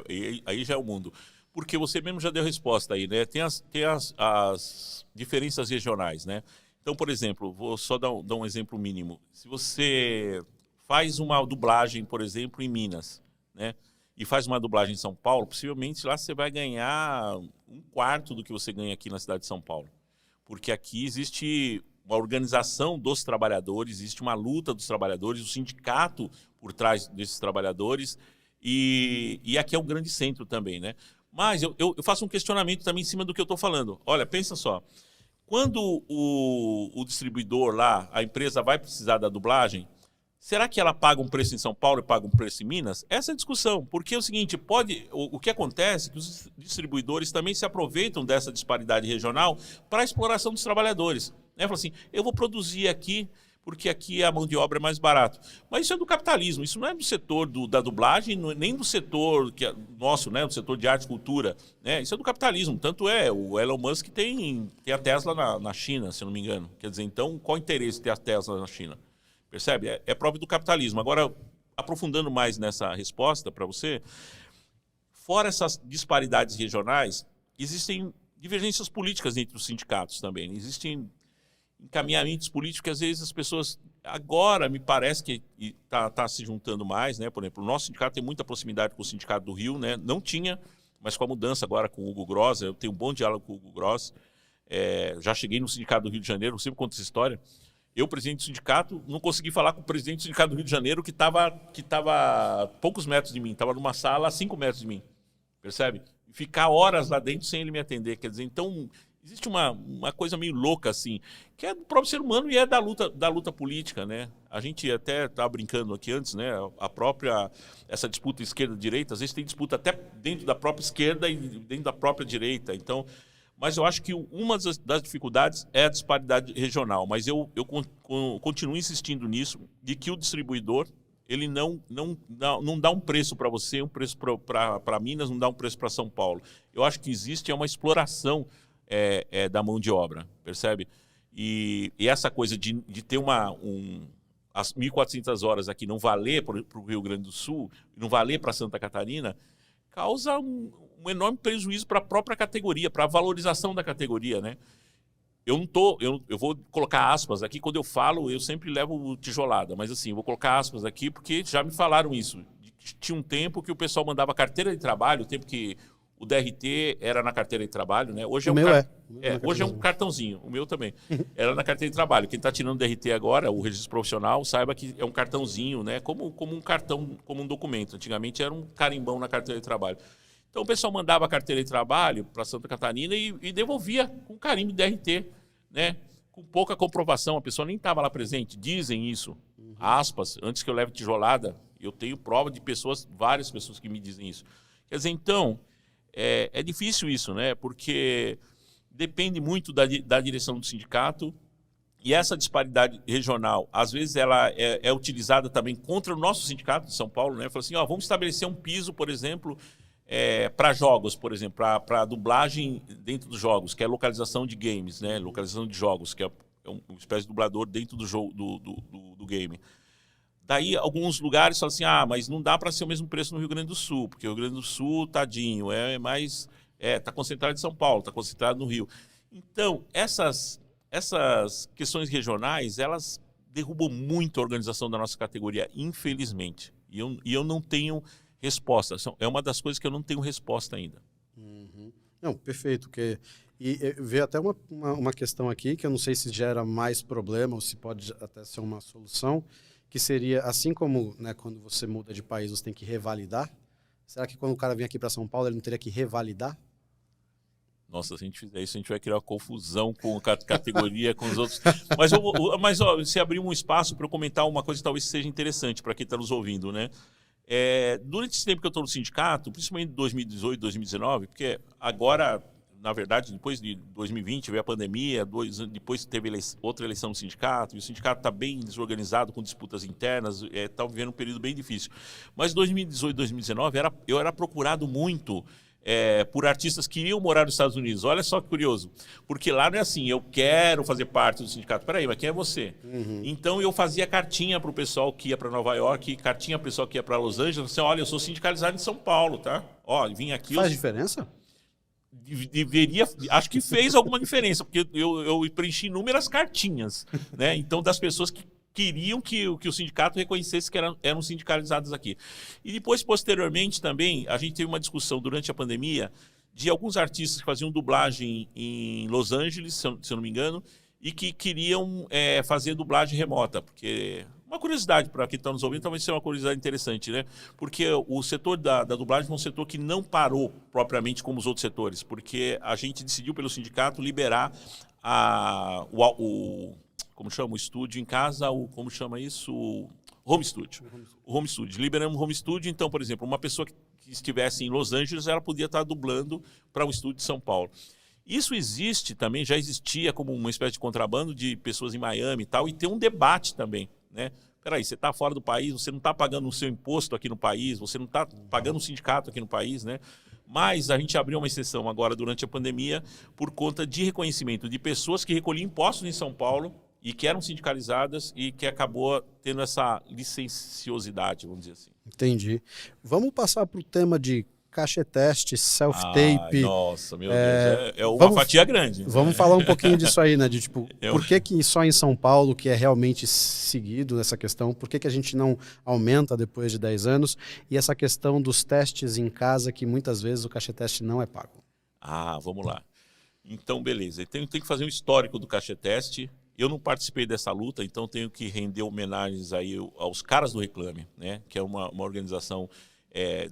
aí. Aí já é o mundo. Porque você mesmo já deu resposta aí, né? Tem as diferenças regionais, né? Então, por exemplo, vou só dar um exemplo mínimo. Se você faz uma dublagem, por exemplo, em Minas, né? E faz uma dublagem em São Paulo, possivelmente lá você vai ganhar 1/4 do que você ganha aqui na cidade de São Paulo. Porque aqui existe uma organização dos trabalhadores, existe uma luta dos trabalhadores, o sindicato por trás desses trabalhadores, e aqui é um grande centro também, né? Mas eu faço um questionamento também em cima do que eu estou falando. Olha, pensa só. Quando o distribuidor lá, a empresa vai precisar da dublagem, será que ela paga um preço em São Paulo e paga um preço em Minas? Essa é a discussão. Porque é o seguinte, o que acontece é que os distribuidores também se aproveitam dessa disparidade regional para a exploração dos trabalhadores. Né? Fala assim, eu vou produzir aqui porque aqui a mão de obra é mais barato. Mas isso é do capitalismo, isso não é do setor da dublagem, nem do setor que é nosso, né, do setor de arte e cultura. Né? Isso é do capitalismo. Tanto é, o Elon Musk tem a Tesla na China, se eu não me engano. Quer dizer, então, qual o interesse de ter a Tesla na China? Percebe? É prova do capitalismo. Agora, aprofundando mais nessa resposta para você, fora essas disparidades regionais, existem divergências políticas entre os sindicatos também. Existem encaminhamentos políticos que às vezes as pessoas agora me parece que tá se juntando mais, né? Por exemplo, o nosso sindicato tem muita proximidade com o sindicato do Rio, né? Não tinha, mas com a mudança agora com o Hugo Gross, eu tenho um bom diálogo com o Hugo Gross. Já cheguei no sindicato do Rio de Janeiro, eu sempre conto essa história. Eu, presidente do sindicato, não consegui falar com o presidente do sindicato do Rio de Janeiro que estava a poucos metros de mim, estava numa sala a 5 metros de mim, percebe? Ficar horas lá dentro sem ele me atender, quer dizer, então existe uma coisa meio louca, assim, que é do próprio ser humano e é da luta política, né? A gente até estava brincando aqui antes, né? Essa disputa esquerda-direita, às vezes tem disputa até dentro da própria esquerda e dentro da própria direita. Então, mas eu acho que uma das dificuldades é a disparidade regional. Mas eu continuo insistindo nisso, de que o distribuidor ele não dá um preço para você, um preço para Minas, não dá um preço para São Paulo. Eu acho que existe uma exploração da mão de obra, percebe? E essa coisa de ter as 1.400 horas aqui não valer para o Rio Grande do Sul, não valer para Santa Catarina, causa um enorme prejuízo para a própria categoria, para a valorização da categoria, né? Eu vou colocar aspas aqui, quando eu falo, eu sempre levo tijolada, mas assim, eu vou colocar aspas aqui porque já me falaram isso. Tinha um tempo que o pessoal mandava carteira de trabalho, o tempo que o DRT era na carteira de trabalho, né? Hoje hoje é um cartãozinho, o meu também. Era na carteira de trabalho. Quem está tirando o DRT agora, o registro profissional, saiba que é um cartãozinho, né? Como um cartão, como um documento. Antigamente era um carimbão na carteira de trabalho. Então o pessoal mandava a carteira de trabalho para Santa Catarina e devolvia com carimbo de DRT, né? Com pouca comprovação, a pessoa nem estava lá presente. Dizem isso, aspas, antes que eu leve tijolada, eu tenho prova de várias pessoas que me dizem isso. Quer dizer, então, é difícil isso, né? Porque depende muito da direção do sindicato e essa disparidade regional, às vezes, ela é utilizada também contra o nosso sindicato de São Paulo, né? Fala assim, vamos estabelecer um piso, por exemplo, para jogos, por exemplo, para dublagem dentro dos jogos, que é localização de games, né? Localização de jogos, que é uma espécie de dublador dentro do jogo do game. Daí, alguns lugares falam assim, mas não dá para ser o mesmo preço no Rio Grande do Sul, porque o Rio Grande do Sul, tadinho, está concentrado em São Paulo, está concentrado no Rio. Então, essas questões regionais, elas derrubam muito a organização da nossa categoria, infelizmente. E eu não tenho resposta. É uma das coisas que eu não tenho resposta ainda. Uhum. Não, perfeito. Veio até uma questão aqui, que eu não sei se gera mais problema ou se pode até ser uma solução, que seria, assim como, né, quando você muda de país, você tem que revalidar. Será que quando o cara vem aqui para São Paulo, ele não teria que revalidar? Nossa, se a gente fizer isso, a gente vai criar uma confusão com a categoria, com os outros. Mas ó, você abriu um espaço para eu comentar uma coisa que talvez seja interessante para quem está nos ouvindo, né? Durante esse tempo que eu estou no sindicato, principalmente 2018, 2019, porque agora, na verdade, depois de 2020 veio a pandemia, depois teve outra eleição no sindicato, e o sindicato está bem desorganizado, com disputas internas, está vivendo um período bem difícil. Mas 2018, 2019, eu era procurado muito por artistas que iriam morar nos Estados Unidos. Olha só que curioso, porque lá não é assim, eu quero fazer parte do sindicato. Peraí, mas quem é você? Uhum. Então eu fazia cartinha para o pessoal que ia para Nova York, cartinha para o pessoal que ia para Los Angeles, assim, olha, eu sou sindicalizado em São Paulo, tá? Ó, vim aqui... Faz diferença? Deveria, acho que fez alguma diferença, porque eu preenchi inúmeras cartinhas, né? Então, das pessoas que queriam que o sindicato reconhecesse que eram sindicalizados aqui. E depois, posteriormente, também, a gente teve uma discussão durante a pandemia de alguns artistas que faziam dublagem em Los Angeles, se eu não me engano, e que queriam fazer dublagem remota, porque... Uma curiosidade para quem está nos ouvindo, talvez seja uma curiosidade interessante, né? Porque o setor da dublagem foi um setor que não parou propriamente como os outros setores, porque a gente decidiu pelo sindicato liberar como chama? O estúdio em casa, como chama isso? O home studio. O home studio. Liberamos o home studio, então, por exemplo, uma pessoa que estivesse em Los Angeles, ela podia estar dublando para um estúdio de São Paulo. Isso existe também, já existia como uma espécie de contrabando de pessoas em Miami e tal, e tem um debate também, né? Peraí, você está fora do país, você não está pagando o seu imposto aqui no país, você não está pagando o sindicato aqui no país, né? Mas a gente abriu uma exceção agora durante a pandemia por conta de reconhecimento de pessoas que recolhiam impostos em São Paulo e que eram sindicalizadas e que acabou tendo essa licenciosidade, vamos dizer assim. Entendi. Vamos passar para o tema de cacheteste, self-tape. Nossa, meu Deus, é uma fatia grande. Vamos falar um pouquinho disso aí, né? De tipo, por que só em São Paulo que é realmente seguido nessa questão? Por que a gente não aumenta depois de 10 anos? E essa questão dos testes em casa, que muitas vezes o cacheteste não é pago. Vamos lá. Então, beleza. Tem que fazer um histórico do cacheteste. Eu não participei dessa luta, então tenho que render homenagens aí aos caras do Reclame, né? Que é uma organização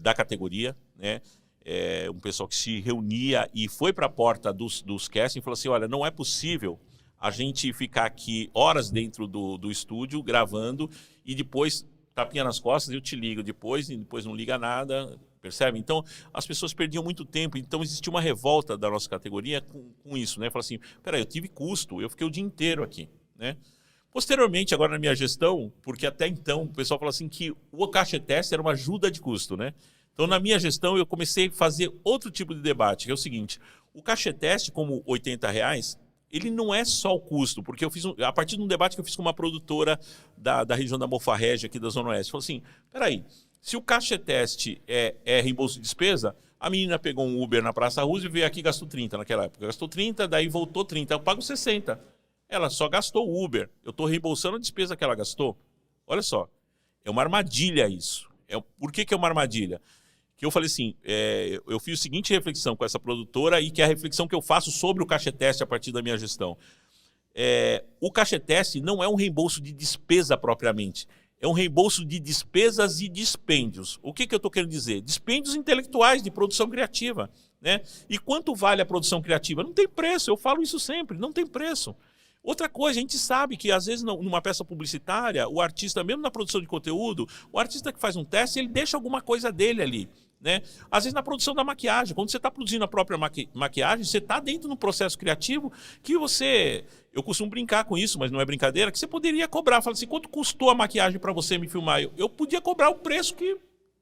da categoria, né? Um pessoal que se reunia e foi para a porta dos castings e falou assim, olha, não é possível a gente ficar aqui horas dentro do estúdio gravando e depois tapinha nas costas, eu te ligo depois e depois não liga nada, percebe? Então, as pessoas perdiam muito tempo, então existia uma revolta da nossa categoria com isso, né? Falou assim, peraí, eu tive custo, eu fiquei o dia inteiro aqui, né? Posteriormente, agora na minha gestão, porque até então o pessoal falou assim que o cacheteste era uma ajuda de custo, né? Então, na minha gestão, eu comecei a fazer outro tipo de debate, que é o seguinte, o cacheteste, como R$80, ele não é só o custo, porque eu fiz a partir de um debate que eu fiz com uma produtora da região da Mofarrege, aqui da Zona Oeste, falou assim, peraí, se o cacheteste é reembolso de despesa, a menina pegou um Uber na Praça Roosevelt e veio aqui e gastou 30 naquela época. Gastou 30, daí voltou 30, eu pago 60. Ela só gastou o Uber. Eu estou reembolsando a despesa que ela gastou. Olha só, é uma armadilha isso. Por que é uma armadilha? Que eu falei assim, eu fiz a seguinte reflexão com essa produtora e que é a reflexão que eu faço sobre o cacheteste a partir da minha gestão. O cacheteste não é um reembolso de despesa propriamente. É um reembolso de despesas e dispêndios. O que eu estou querendo dizer? Dispêndios intelectuais de produção criativa, né? E quanto vale a produção criativa? Não tem preço, eu falo isso sempre, não tem preço. Outra coisa, a gente sabe que às vezes numa peça publicitária, o artista, mesmo na produção de conteúdo, o artista que faz um teste, ele deixa alguma coisa dele ali, né? Às vezes na produção da maquiagem, quando você está produzindo a própria maquiagem, você está dentro do processo criativo que você... Eu costumo brincar com isso, mas não é brincadeira, que você poderia cobrar. Fala assim, quanto custou a maquiagem para você me filmar? Eu podia cobrar o preço que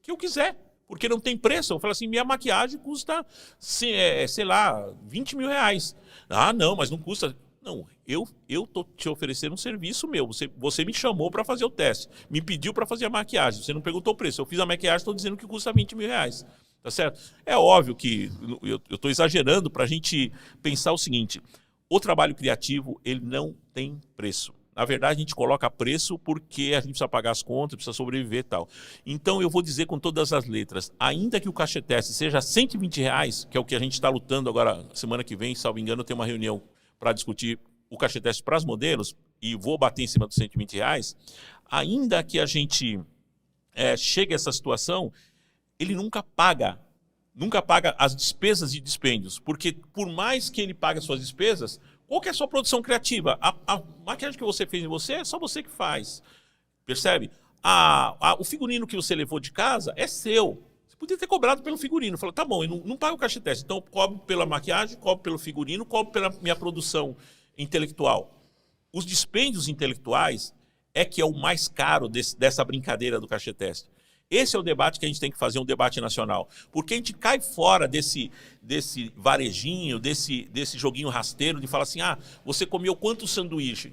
eu quiser, porque não tem preço. Eu falo assim, minha maquiagem custa, sei lá, R$20 mil. Ah, não, mas não custa... Não, eu estou te oferecendo um serviço meu. Você me chamou para fazer o teste, me pediu para fazer a maquiagem, você não perguntou o preço. Eu fiz a maquiagem, estou dizendo que custa R$20 mil. Tá certo? É óbvio que eu estou exagerando para a gente pensar o seguinte, o trabalho criativo, ele não tem preço. Na verdade, a gente coloca preço porque a gente precisa pagar as contas, precisa sobreviver e tal. Então, eu vou dizer com todas as letras, ainda que o cacheteste seja R$120, que é o que a gente está lutando agora, semana que vem, salvo engano, eu tenho uma reunião para discutir o cacheteste para os modelos, e vou bater em cima dos R$120, ainda que a gente chegue a essa situação, ele nunca paga nunca paga as despesas e dispêndios, porque por mais que ele pague as suas despesas, qual que é a sua produção criativa? A maquiagem que você fez em você é só você que faz, percebe? O figurino que você levou de casa é seu. Você podia ter cobrado pelo figurino. Falou, tá bom, eu não pago o cachê teste, então eu cobro pela maquiagem, cobro pelo figurino, cobro pela minha produção intelectual. Os dispêndios intelectuais é que é o mais caro dessa brincadeira do cachê teste. Esse é o debate que a gente tem que fazer, um debate nacional. Porque a gente cai fora desse varejinho, desse joguinho rasteiro de falar assim, você comeu quantos sanduíches?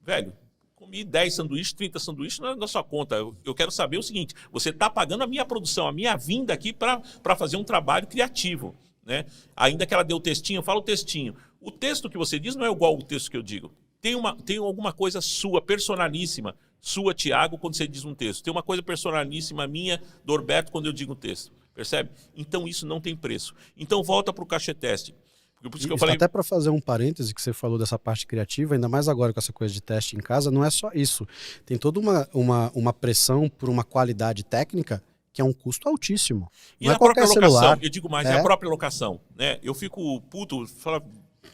Velho, comi 10 sanduíches, 30 sanduíches na sua conta. Eu quero saber o seguinte, você está pagando a minha produção, a minha vinda aqui para fazer um trabalho criativo. Né? Ainda que ela dê o textinho, fala o textinho. O texto que você diz não é igual ao texto que eu digo. Tem alguma coisa sua, personalíssima, sua, Tiago, quando você diz um texto. Tem uma coisa personalíssima minha, Norberto, quando eu digo um texto. Percebe? Então isso não tem preço. Então volta para o cachê teste. Por isso que eu falei... Até para fazer um parêntese que você falou dessa parte criativa, ainda mais agora com essa coisa de teste em casa, não é só isso. Tem toda uma pressão por uma qualidade técnica que é um custo altíssimo. E não a é qualquer própria locação, celular. eu digo mais, é a própria locação. Né? Eu fico puto, fala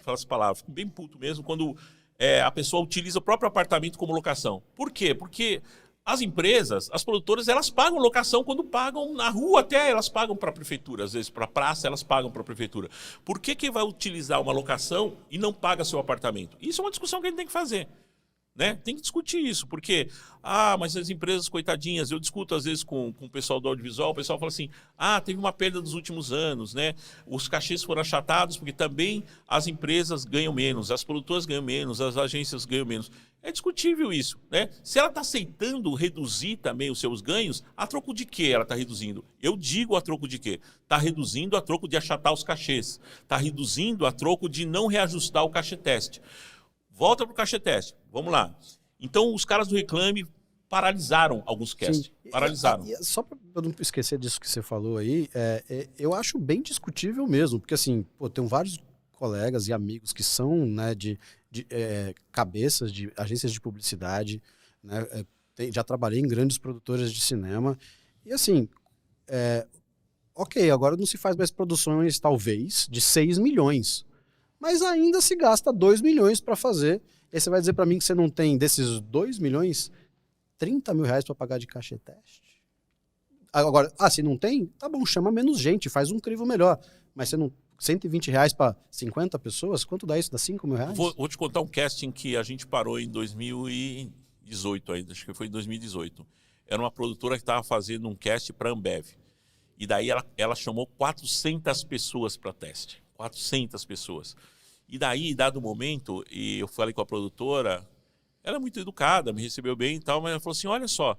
essa palavra, fico bem puto mesmo quando a pessoa utiliza o próprio apartamento como locação. Por quê? Porque as empresas, as produtoras, elas pagam locação quando pagam na rua até, elas pagam para a prefeitura, às vezes para a praça elas pagam para a prefeitura. Por que vai utilizar uma locação e não paga seu apartamento? Isso é uma discussão que a gente tem que fazer. Né? Tem que discutir isso, porque, mas as empresas, coitadinhas, eu discuto às vezes com o pessoal do audiovisual, o pessoal fala assim, teve uma perda dos últimos anos, né? Os cachês foram achatados porque também as empresas ganham menos, as produtoras ganham menos, as agências ganham menos. É discutível isso, né? Se ela está aceitando reduzir também os seus ganhos, a troco de quê ela está reduzindo? Eu digo a troco de quê? Está reduzindo a troco de achatar os cachês, está reduzindo a troco de não reajustar o cachê teste. Volta para o cachê teste. Vamos lá. Então, os caras do Reclame paralisaram alguns casts. Paralisaram. Só para eu não esquecer disso que você falou aí, eu acho bem discutível mesmo, porque assim, tenho vários colegas e amigos que são, né, cabeças de agências de publicidade, né, já trabalhei em grandes produtoras de cinema, e assim, ok, agora não se faz mais produções, talvez, de 6 milhões, mas ainda se gasta 2 milhões para fazer. E aí você vai dizer para mim que você não tem, desses 2 milhões, 30 mil reais para pagar de cachê teste? Agora, se não tem, tá bom, chama menos gente, faz um crivo melhor. Mas você não... 120 reais para 50 pessoas? Quanto dá isso? Dá 5 mil reais? Vou te contar um casting que a gente parou em 2018 ainda, acho que foi em 2018. Era uma produtora que estava fazendo um cast para a Ambev. E daí ela chamou 400 pessoas para teste. 400 pessoas. E daí, dado momento, e eu falei com a produtora, ela é muito educada, me recebeu bem e tal, mas ela falou assim, olha só,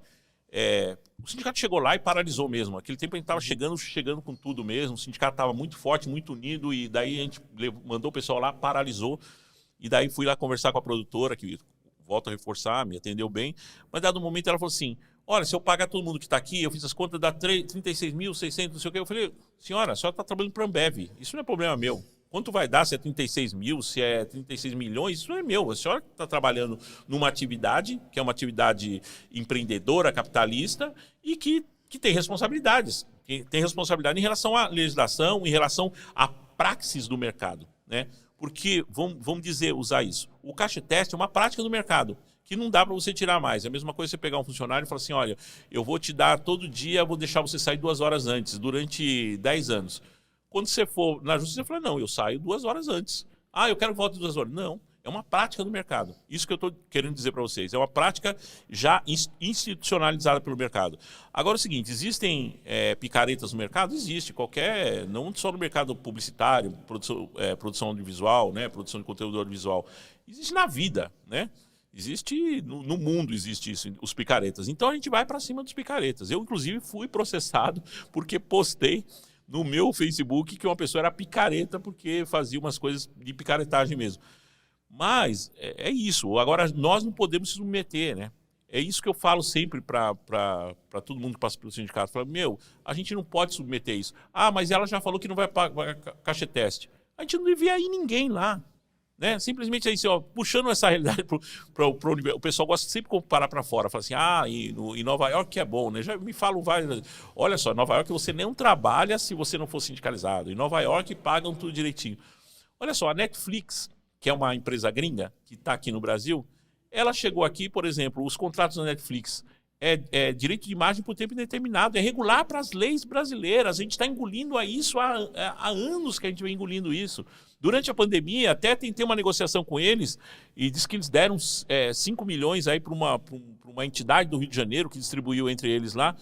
o sindicato chegou lá e paralisou mesmo. Aquele tempo a gente estava chegando com tudo mesmo, o sindicato estava muito forte, muito unido, e daí a gente mandou o pessoal lá, paralisou, e daí fui lá conversar com a produtora, que volto a reforçar, me atendeu bem, mas dado momento ela falou assim, olha, se eu pagar todo mundo que está aqui, eu fiz as contas, dá 36.600, não sei o quê. Eu falei, senhora, a senhora está trabalhando para a Ambev, isso não é problema meu. Quanto vai dar, se é 36 mil, se é 36 milhões, isso não é meu. A senhora está trabalhando numa atividade, que é uma atividade empreendedora, capitalista, e que tem responsabilidades. Que tem responsabilidade em relação à legislação, em relação à praxis do mercado. Né? Porque, vamos usar isso, o caixa teste é uma prática do mercado, que não dá para você tirar mais. É a mesma coisa você pegar um funcionário e falar assim, olha, eu vou te dar todo dia, vou deixar você sair 2 horas antes, durante 10 anos. Quando você for na justiça, você fala, não, eu saio 2 horas antes. Eu quero que volte 2 horas. Não, é uma prática do mercado. Isso que eu estou querendo dizer para vocês. É uma prática já institucionalizada pelo mercado. Agora é o seguinte, existem picaretas no mercado? Existe, não só no mercado publicitário, produção audiovisual, né, produção de conteúdo audiovisual. Existe na vida, né? Existe, no mundo existe isso, os picaretas. Então a gente vai para cima dos picaretas. Eu, inclusive, fui processado porque postei no meu Facebook que uma pessoa era picareta porque fazia umas coisas de picaretagem mesmo. Mas é isso. Agora, nós não podemos se submeter, né? É isso que eu falo sempre para todo mundo que passa pelo sindicato. Falo, a gente não pode submeter isso. Mas ela já falou que não vai pagar caixa teste. A gente não devia ir ninguém lá. Né? Simplesmente assim, ó, puxando essa realidade para o pessoal gosta sempre de comparar para fora. Fala assim, em Nova York que é bom, né? Já me falam várias. Olha só, em Nova York você nem trabalha se você não for sindicalizado. Em Nova York pagam tudo direitinho. Olha só, a Netflix, que é uma empresa gringa que está aqui no Brasil, ela chegou aqui, por exemplo, os contratos da Netflix é direito de imagem por tempo indeterminado, é regular para as leis brasileiras. A gente está engolindo isso há anos que a gente vem engolindo isso. Durante a pandemia, até tentei uma negociação com eles e disse que eles deram 5 milhões para uma entidade do Rio de Janeiro que distribuiu entre eles lá.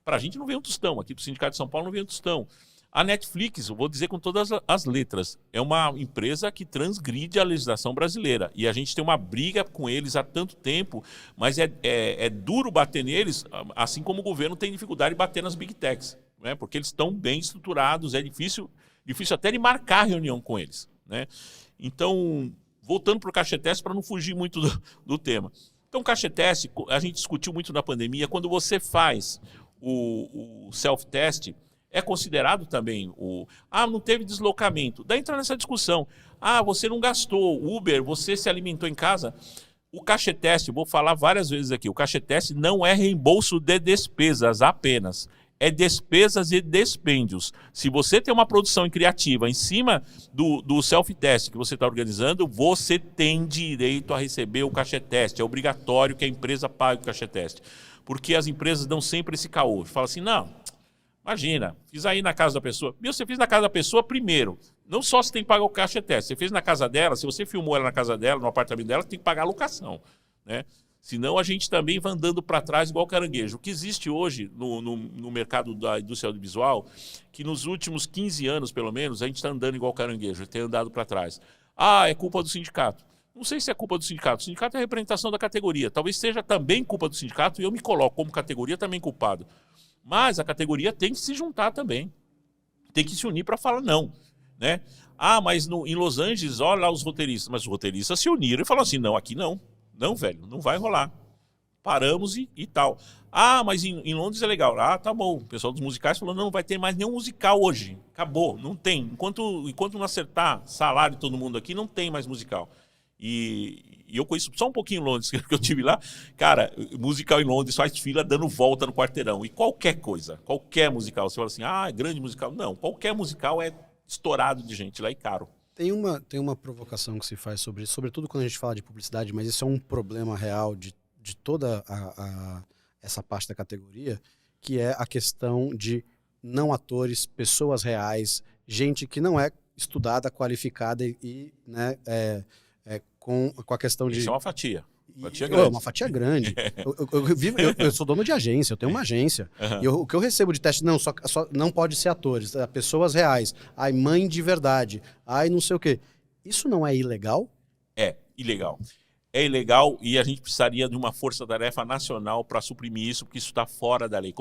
Para a gente não veio um tostão, aqui para o Sindicato de São Paulo não veio um tostão. A Netflix, eu vou dizer com todas as letras, é uma empresa que transgride a legislação brasileira. E a gente tem uma briga com eles há tanto tempo, mas é duro bater neles, assim como o governo tem dificuldade de bater nas Big Techs, né? Porque eles estão bem estruturados, é difícil até de marcar reunião com eles, né? Então, voltando para o cacheteste, para não fugir muito do tema. Então, o cacheteste, a gente discutiu muito na pandemia, quando você faz o self-test, é considerado também não teve deslocamento. Daí entra nessa discussão. Você não gastou Uber, você se alimentou em casa. O cacheteste, vou falar várias vezes aqui, o cacheteste não é reembolso de despesas apenas. É despesas e dispêndios. Se você tem uma produção criativa em cima do self-test que você está organizando, você tem direito a receber o cacheteste. É obrigatório que a empresa pague o cacheteste. Porque as empresas dão sempre esse caô. Fala assim, não... Imagina, fiz aí na casa da pessoa. Você fez na casa da pessoa primeiro. Não só você tem que pagar o cacheteste. Você fez na casa dela, se você filmou ela na casa dela, no apartamento dela, tem que pagar a locação, né? Senão a gente também vai andando para trás igual caranguejo. O que existe hoje no mercado da indústria audiovisual, que nos últimos 15 anos, pelo menos, a gente está andando igual caranguejo, tem andado para trás. É culpa do sindicato. Não sei se é culpa do sindicato. O sindicato é a representação da categoria. Talvez seja também culpa do sindicato e eu me coloco como categoria também culpado. Mas a categoria tem que se juntar também. Tem que se unir para falar não, né? Mas em Los Angeles, olha lá os roteiristas. Mas os roteiristas se uniram e falaram assim, não, aqui não. Não, velho, não vai rolar. Paramos e tal. Mas em Londres é legal. Tá bom. O pessoal dos musicais falou, não vai ter mais nenhum musical hoje. Acabou, não tem. Enquanto não acertar salário de todo mundo aqui, não tem mais musical. E eu conheço só um pouquinho Londres, que eu tive lá. Cara, musical em Londres faz fila dando volta no quarteirão. E qualquer coisa, qualquer musical. Você fala assim, é grande musical. Não, qualquer musical é estourado de gente lá e caro. Tem uma provocação que se faz sobre isso, sobretudo quando a gente fala de publicidade, mas isso é um problema real de toda essa parte da categoria, que é a questão de não atores, pessoas reais, gente que não é estudada, qualificada e né, com a questão de... Isso é uma fatia. Fatia grande. Uma fatia grande. Eu sou dono de agência, eu tenho uma agência. Uhum. E o que eu recebo de teste, só não pode ser atores, pessoas reais. Mãe de verdade. Não sei o quê. Isso não é ilegal? É ilegal. É ilegal e a gente precisaria de uma força-tarefa nacional para suprimir isso, porque isso está fora da lei,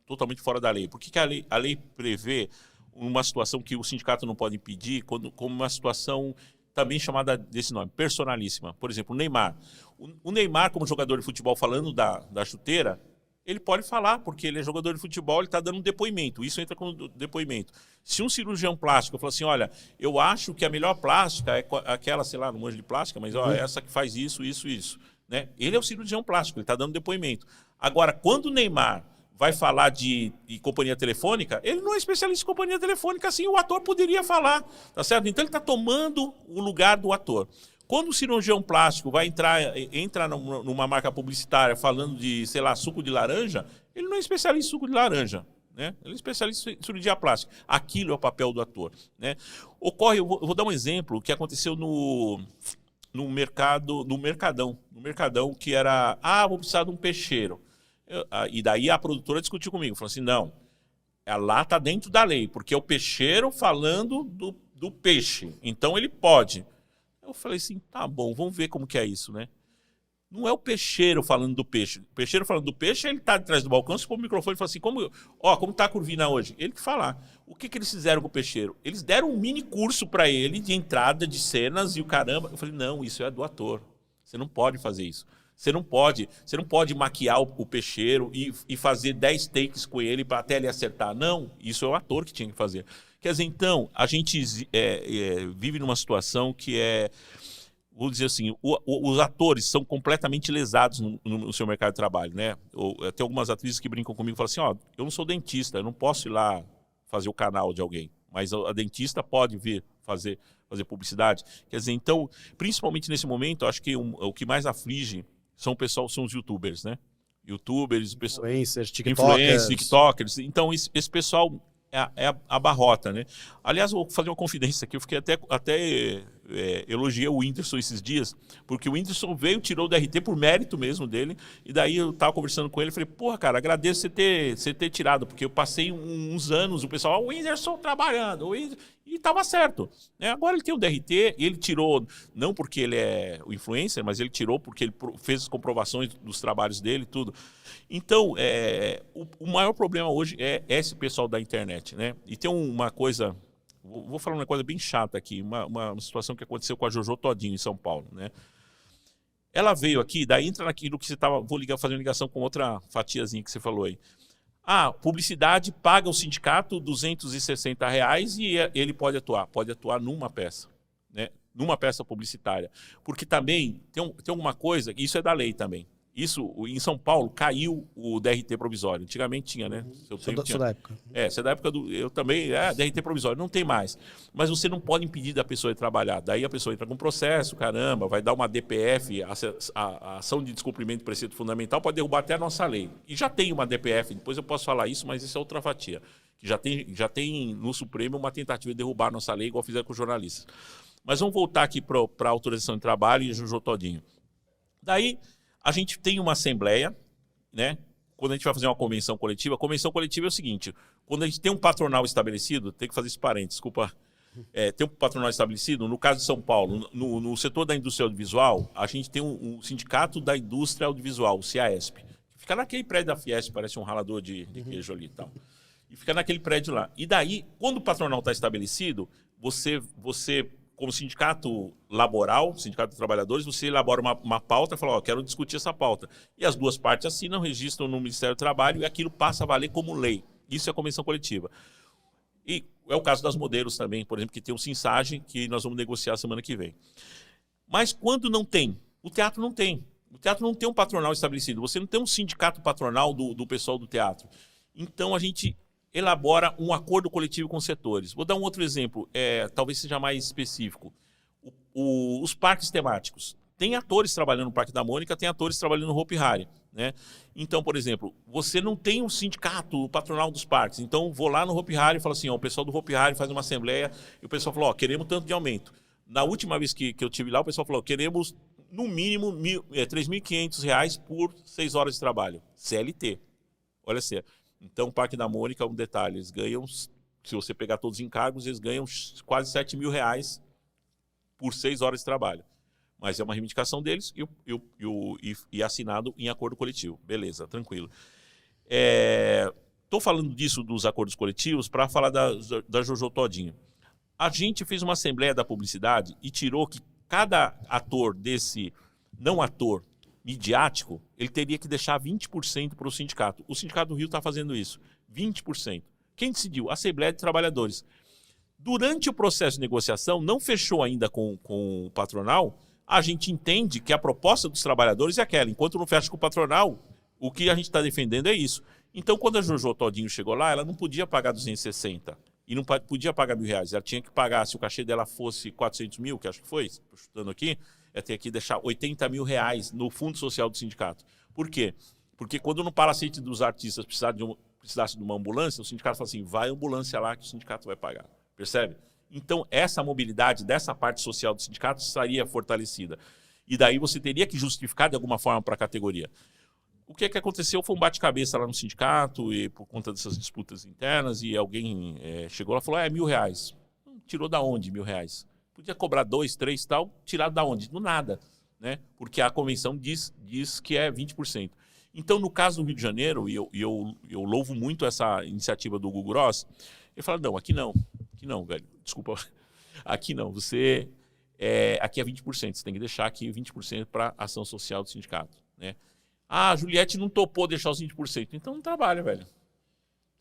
totalmente fora da lei. Por que a lei prevê uma situação que o sindicato não pode impedir, como uma situação também chamada desse nome, personalíssima? Por exemplo, o Neymar. O Neymar, como jogador de futebol, falando da chuteira, ele pode falar, porque ele é jogador de futebol, ele está dando um depoimento. Isso entra como depoimento. Se um cirurgião plástico falar assim, olha, eu acho que a melhor plástica é aquela, sei lá, não manjo de plástica, mas essa que faz isso, né? Ele é o cirurgião plástico, ele está dando depoimento. Agora, quando o Neymar vai falar de companhia telefônica, ele não é especialista em companhia telefônica, assim o ator poderia falar, tá certo? Então ele está tomando o lugar do ator. Quando o cirurgião plástico entra numa marca publicitária falando de, sei lá, suco de laranja, ele não é especialista em suco de laranja, né? Ele é especialista em cirurgia plástica. Aquilo é o papel do ator, né? Eu vou dar um exemplo que aconteceu no Mercadão, que era, vou precisar de um peixeiro. E daí a produtora discutiu comigo, falou assim, não, lá está dentro da lei, porque é o peixeiro falando do peixe, então ele pode. Eu falei assim, tá bom, vamos ver como que é isso, né? Não é o peixeiro falando do peixe. O peixeiro falando do peixe, ele está atrás do balcão, se pôr o microfone e fala assim, como está a Curvina hoje? Ele que falar. O que eles fizeram com o peixeiro? Eles deram um mini curso para ele de entrada de cenas e o caramba. Eu falei, não, isso é do ator. Você não pode fazer isso. Você não pode maquiar o peixeiro e fazer 10 takes com ele até ele acertar. Não, isso é o ator que tinha que fazer. Quer dizer, então, a gente vive numa situação que vou dizer assim, os atores são completamente lesados no seu mercado de trabalho, né? Tem algumas atrizes que brincam comigo e falam assim, ó, eu não sou dentista, eu não posso ir lá fazer o canal de alguém, mas a dentista pode vir fazer publicidade. Quer dizer, então, principalmente nesse momento, eu acho que o que mais aflige são os youtubers, né? Youtubers, influencers, tiktokers. Então, esse pessoal é a barrota, né? Aliás, eu vou fazer uma confidência aqui, eu fiquei até elogiei o Whindersson esses dias, porque o Whindersson veio, tirou o DRT por mérito mesmo dele, e daí eu tava conversando com ele, falei, porra, cara, agradeço você ter tirado, porque eu passei uns anos, o pessoal, o Whindersson trabalhando, e tava certo. Né? Agora ele tem o DRT, e ele tirou, não porque ele é o influencer, mas ele tirou porque ele fez as comprovações dos trabalhos dele e tudo. Então, o maior problema hoje é esse pessoal da internet, né? E tem uma coisa, vou falar uma coisa bem chata aqui, uma situação que aconteceu com a Jojo Todinho em São Paulo, né? Ela veio aqui, daí entra naquilo que você estava, fazer uma ligação com outra fatiazinha que você falou aí. Publicidade paga o sindicato R$260 e ele pode atuar numa peça, né? Numa peça publicitária. Porque também tem alguma coisa, isso é da lei também. Isso, em São Paulo, caiu o DRT provisório. Antigamente tinha, né? Sou da época. Você é da época eu também, DRT provisório. Não tem mais. Mas você não pode impedir da pessoa de trabalhar. Daí a pessoa entra com processo, caramba, vai dar uma DPF, a ação de descumprimento de preceito fundamental, pode derrubar até a nossa lei. E já tem uma DPF, depois eu posso falar isso, mas isso é outra fatia. Que já tem no Supremo uma tentativa de derrubar a nossa lei, igual fizeram com os jornalistas. Mas vamos voltar aqui para a autorização de trabalho e Jojo Todinho. Daí, a gente tem uma assembleia, né? Quando a gente vai fazer uma convenção coletiva, a convenção coletiva é o seguinte, quando a gente tem um patronal estabelecido, tem que fazer esse parênteses, desculpa, tem um patronal estabelecido, no caso de São Paulo, no setor da indústria audiovisual, a gente tem um sindicato da indústria audiovisual, o CIAESP, que fica naquele prédio da Fiesp, parece um ralador de queijo ali e tal, e fica naquele prédio lá. E daí, quando o patronal está estabelecido, você como sindicato laboral, sindicato de trabalhadores, você elabora uma pauta e fala, quero discutir essa pauta. E as duas partes assinam, registram no Ministério do Trabalho e aquilo passa a valer como lei. Isso é a convenção coletiva. E é o caso das modelos também, por exemplo, que tem o Sinsage, que nós vamos negociar semana que vem. Mas quando não tem? O teatro não tem. O teatro não tem um patronal estabelecido. Você não tem um sindicato patronal do pessoal do teatro. Então, a gente elabora um acordo coletivo com os setores. Vou dar um outro exemplo, talvez seja mais específico. Os parques temáticos. Tem atores trabalhando no Parque da Mônica, tem atores trabalhando no Hopi Hari, né? Então, por exemplo, você não tem um sindicato, o patronal dos parques. Então, vou lá no Hopi Hari e falo assim, o pessoal do Hopi Hari faz uma assembleia e o pessoal falou, queremos tanto de aumento. Na última vez que eu estive lá, o pessoal falou, queremos no mínimo R$3.500 por 6 horas de trabalho. CLT. Olha só. Então, o Parque da Mônica, um detalhe, eles ganham, se você pegar todos os encargos, eles ganham quase R$7.000 por 6 horas de trabalho. Mas é uma reivindicação deles e assinado em acordo coletivo. Beleza, tranquilo. Estou falando disso dos acordos coletivos para falar da Jojo Todinho. A gente fez uma assembleia da publicidade e tirou que cada ator desse não ator midiático, ele teria que deixar 20% para o sindicato. O Sindicato do Rio está fazendo isso, 20%. Quem decidiu? A Assembleia de Trabalhadores. Durante o processo de negociação, não fechou ainda com o patronal, a gente entende que a proposta dos trabalhadores é aquela. Enquanto não fecha com o patronal, o que a gente está defendendo é isso. Então, quando a Jojo Todinho chegou lá, ela não podia pagar 260 e não podia pagar R$1.000. Ela tinha que pagar, se o cachê dela fosse 400 mil, que acho que foi, estou chutando aqui, ter que deixar R$80.000 no fundo social do sindicato. Por quê? Porque quando no palacete dos artistas precisasse de uma ambulância, o sindicato fala assim, vai ambulância lá que o sindicato vai pagar. Percebe? Então, essa mobilidade dessa parte social do sindicato estaria fortalecida. E daí você teria que justificar de alguma forma para a categoria. O que aconteceu foi um bate-cabeça lá no sindicato, e por conta dessas disputas internas, e alguém chegou lá e falou, R$1.000. Tirou da onde R$1.000? Podia cobrar 2, 3 e tal, tirado da onde? Do nada, né? Porque a convenção diz que é 20%. Então, no caso do Rio de Janeiro, e eu louvo muito essa iniciativa do Hugo Gross, ele fala, não, aqui não, velho, desculpa, aqui não, aqui é 20%, você tem que deixar aqui 20% para a ação social do sindicato, né? A Juliette não topou deixar os 20%, então não trabalha, velho.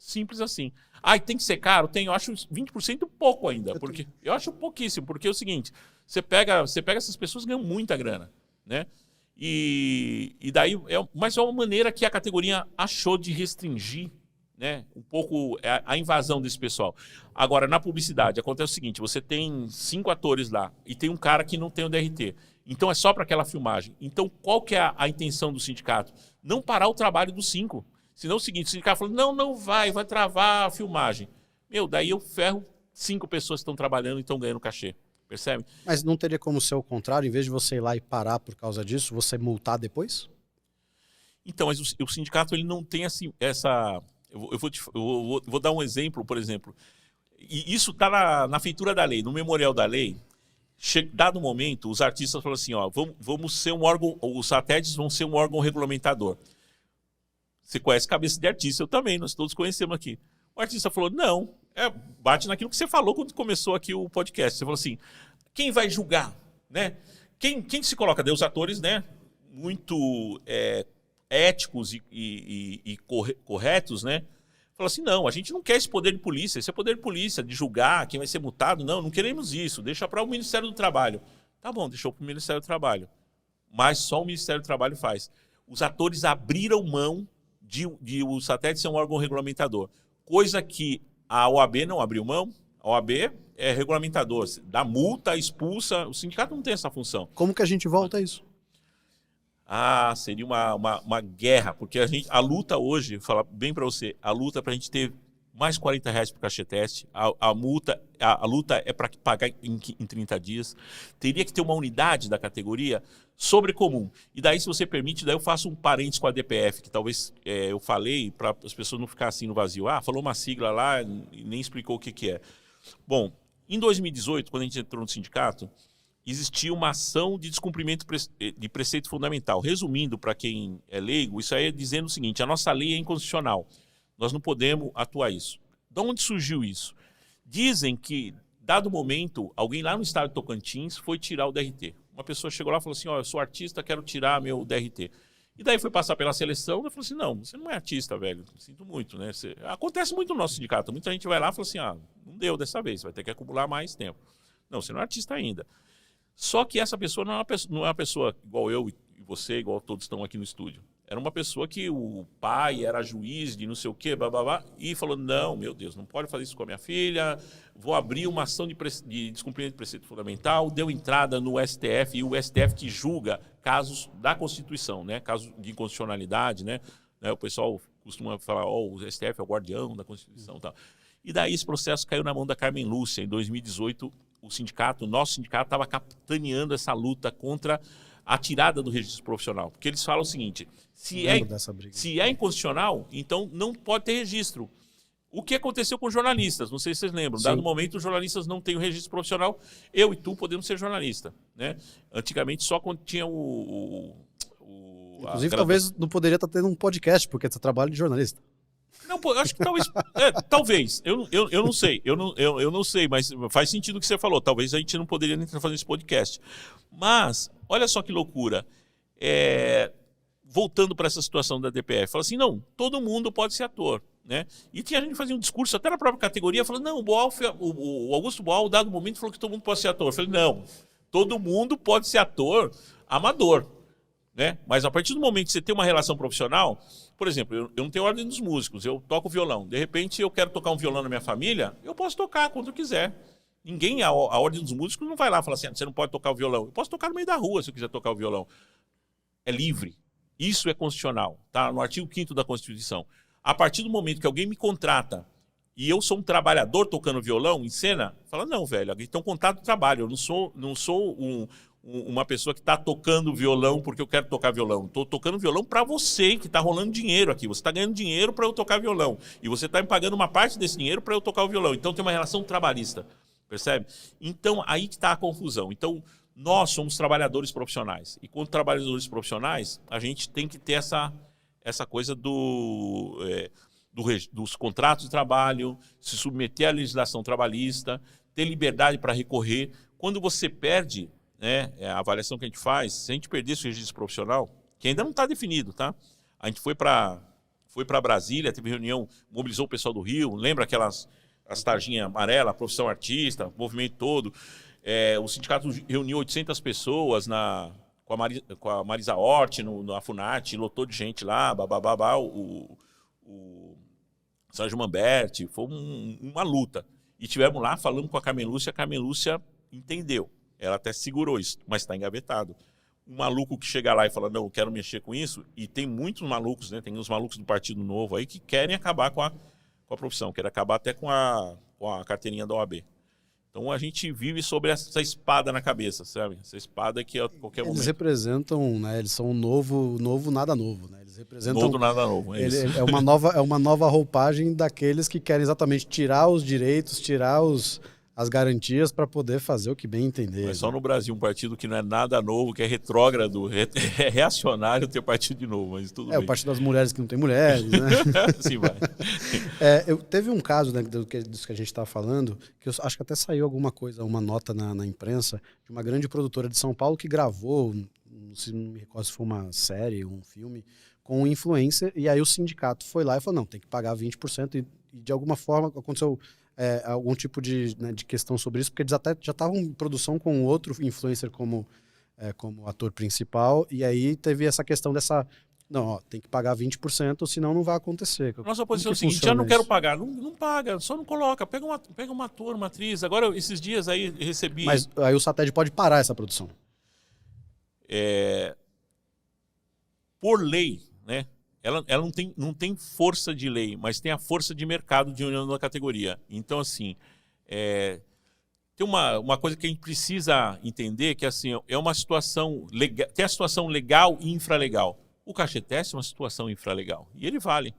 Simples assim. Ah, tem que ser caro? Tem, eu acho 20% pouco ainda, porque eu acho pouquíssimo, porque é o seguinte, você pega essas pessoas que ganham muita grana, né? E daí, mas é uma maneira que a categoria achou de restringir, né, um pouco a invasão desse pessoal. Agora, na publicidade, acontece o seguinte, você tem 5 atores lá e tem um cara que não tem o DRT. Então, é só para aquela filmagem. Então, qual que é a intenção do sindicato? Não parar o trabalho dos 5. Senão é o seguinte, o sindicato falou, não vai travar a filmagem. Daí eu ferro 5 pessoas que estão trabalhando e estão ganhando cachê. Percebe? Mas não teria como ser o contrário, em vez de você ir lá e parar por causa disso, você multar depois? Então, mas o sindicato ele não tem assim, essa... Eu vou dar um exemplo, por exemplo. E isso está na feitura da lei, no memorial da lei. Dado o momento, os artistas falam assim, ó, vamos ser um órgão, os satélites vão ser um órgão regulamentador. Você conhece cabeça de artista, eu também, nós todos conhecemos aqui. O artista falou, não, bate naquilo que você falou quando começou aqui o podcast. Você falou assim, quem vai julgar? Né? Quem se coloca? Os atores, né? Muito éticos e corretos, né? Falou assim, não, a gente não quer esse poder de polícia, esse é poder de polícia, de julgar quem vai ser multado, não queremos isso, deixa para o Ministério do Trabalho. Tá bom, deixou para o Ministério do Trabalho, mas só o Ministério do Trabalho faz. Os atores abriram mão de o satélite ser um órgão regulamentador, coisa que a OAB não abriu mão. A OAB é regulamentador, dá multa, expulsa, o sindicato não tem essa função. Como que a gente volta a isso? Seria uma guerra, porque a luta hoje, vou falar bem para você, a luta para a gente ter mais R$40 por cachê teste, a luta é para pagar em 30 dias, teria que ter uma unidade da categoria sobrecomum. E daí, se você permite, daí eu faço um parênteses com a DPF, que talvez eu falei para as pessoas não ficarem assim no vazio. Falou uma sigla lá e nem explicou o que é. Bom, em 2018, quando a gente entrou no sindicato, existia uma ação de descumprimento de preceito fundamental. Resumindo, para quem é leigo, isso aí é dizendo o seguinte, a nossa lei é inconstitucional, nós não podemos atuar isso. De onde surgiu isso? Dizem que, dado o momento, alguém lá no estado de Tocantins foi tirar o DRT. Uma pessoa chegou lá e falou assim, eu sou artista, quero tirar meu DRT. E daí foi passar pela seleção e falou assim, não, você não é artista, velho, sinto muito, né? Acontece muito no nosso sindicato, muita gente vai lá e fala assim, não deu dessa vez, vai ter que acumular mais tempo. Não, você não é artista ainda. Só que essa pessoa não é uma pessoa igual eu e você, igual todos estão aqui no estúdio. Era uma pessoa que o pai era juiz de não sei o quê, bababá, e falou, não, meu Deus, não pode fazer isso com a minha filha, vou abrir uma ação de descumprimento de preceito fundamental, deu entrada no STF, e o STF que julga casos da Constituição, né, casos de inconstitucionalidade, né, o pessoal costuma falar, o STF é o guardião da Constituição e tal. E daí esse processo caiu na mão da Carmen Lúcia. Em 2018, o nosso sindicato estava capitaneando essa luta contra a tirada do registro profissional. Porque eles falam o seguinte, se é inconstitucional, então não pode ter registro. O que aconteceu com jornalistas? Não sei se vocês lembram. Sim. Dado momento, os jornalistas não têm o registro profissional. Eu e tu podemos ser jornalista, né? Antigamente, só quando tinha Inclusive, talvez não poderia estar tendo um podcast, porque você trabalha de jornalista. Não, acho que talvez. Talvez. Eu não sei. Eu não sei, mas faz sentido o que você falou. Talvez a gente não poderia nem estar fazendo esse podcast. Mas, olha só que loucura. Voltando para essa situação da DPF, fala assim, não, todo mundo pode ser ator, né? E tinha gente que fazia um discurso até na própria categoria, falando, não, o Augusto Boal, dado momento, falou que todo mundo pode ser ator. Eu falei, não, todo mundo pode ser ator amador, né? Mas a partir do momento que você tem uma relação profissional, por exemplo, eu não tenho ordem dos músicos, eu toco violão. De repente, eu quero tocar um violão na minha família, eu posso tocar quando eu quiser. Ninguém, a ordem dos músicos não vai lá e fala assim, você não pode tocar o violão. Eu posso tocar no meio da rua se eu quiser tocar o violão. É livre. Isso é constitucional, tá? No artigo 5º da Constituição. A partir do momento que alguém me contrata e eu sou um trabalhador tocando violão em cena, fala, não, velho, alguém tem um contrato de trabalho, eu não sou uma pessoa que está tocando violão porque eu quero tocar violão. Estou tocando violão para você, que está rolando dinheiro aqui. Você está ganhando dinheiro para eu tocar violão. E você está me pagando uma parte desse dinheiro para eu tocar o violão. Então tem uma relação trabalhista, percebe? Então aí que está a confusão. Então nós somos trabalhadores profissionais. E como trabalhadores profissionais, a gente tem que ter essa coisa dos contratos de trabalho, se submeter à legislação trabalhista, ter liberdade para recorrer. Quando você perde, né, a avaliação que a gente faz, se a gente perdesse o registro profissional, que ainda não está definido, tá? A gente foi para foi para Brasília, teve reunião, mobilizou o pessoal do Rio, lembra aquelas as tarjinhas amarelas, profissão artista, o movimento todo. O sindicato reuniu 800 pessoas com a Marisa Hort, na FUNAT, lotou de gente lá, bababá, o Sérgio Manberti, foi uma luta. E tivemos lá, falando com a Carmen Lúcia entendeu. Ela até segurou isso, mas está engavetado. Um maluco que chega lá e fala, não, eu quero mexer com isso, e tem muitos malucos, né? Tem uns malucos do Partido Novo aí que querem acabar com a profissão, querem acabar até com a carteirinha da OAB. Então a gente vive sobre essa espada na cabeça, sabe? Essa espada que a qualquer momento... Eles representam, né? Eles são novo nada novo, né? Eles representam... Novo nada novo, é isso. É uma nova roupagem daqueles que querem exatamente tirar os direitos, tirar as garantias para poder fazer o que bem entender. Mas só no Brasil, um partido que não é nada novo, que é retrógrado, é reacionário ter partido de novo, mas tudo bem. O partido das mulheres que não tem mulheres, né? Sim, vai. Teve um caso, né, disso que a gente está falando, que eu acho que até saiu alguma coisa, uma nota na imprensa, de uma grande produtora de São Paulo que gravou, não me recordo se foi uma série ou um filme, com um influencer, e aí o sindicato foi lá e falou, não, tem que pagar 20%, e de alguma forma aconteceu... algum tipo de questão sobre isso, porque eles até já estavam em produção com outro influencer como ator principal, e aí teve essa questão dessa... Não, ó, tem que pagar 20%, senão não vai acontecer. Nossa posição é o seguinte, já não quero pagar. Não paga, só não coloca. Pega um ator, uma atriz. Agora, esses dias aí, recebi... Mas aí o SATED pode parar essa produção. Por lei, né? Ela não tem força de lei, mas tem a força de mercado de união da categoria. Então, assim, tem uma coisa que a gente precisa entender, que assim, é uma situação legal, tem a situação legal e infralegal. O cacheteste é uma situação infralegal, e ele vale,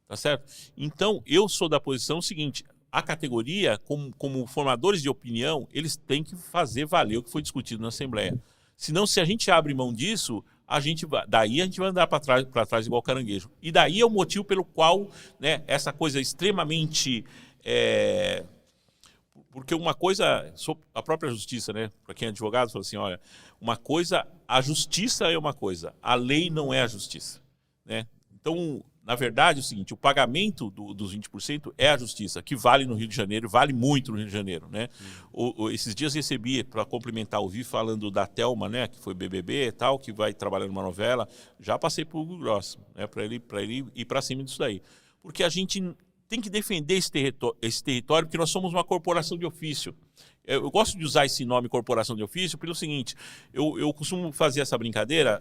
tá certo? Então, eu sou da posição seguinte, a categoria, como formadores de opinião, eles têm que fazer valer o que foi discutido na Assembleia. Senão, se a gente abre mão disso... daí a gente vai andar para trás igual caranguejo. E daí é o motivo pelo qual, né, essa coisa extremamente... porque uma coisa... A própria justiça, né, para quem é advogado, fala assim, olha, uma coisa... A justiça é uma coisa, a lei não é a justiça. Né? Então, na verdade, é o seguinte, o pagamento dos 20% é a justiça, que vale no Rio de Janeiro, vale muito no Rio de Janeiro. Né? Esses dias recebi, para complementar, ouvi falando da Thelma, né, que foi BBB e tal, que vai trabalhar numa novela, já passei por Hugo Gross, né, para ele ir para cima disso daí. Porque a gente tem que defender esse território, porque nós somos uma corporação de ofício. Eu gosto de usar esse nome corporação de ofício pelo seguinte, eu costumo fazer essa brincadeira...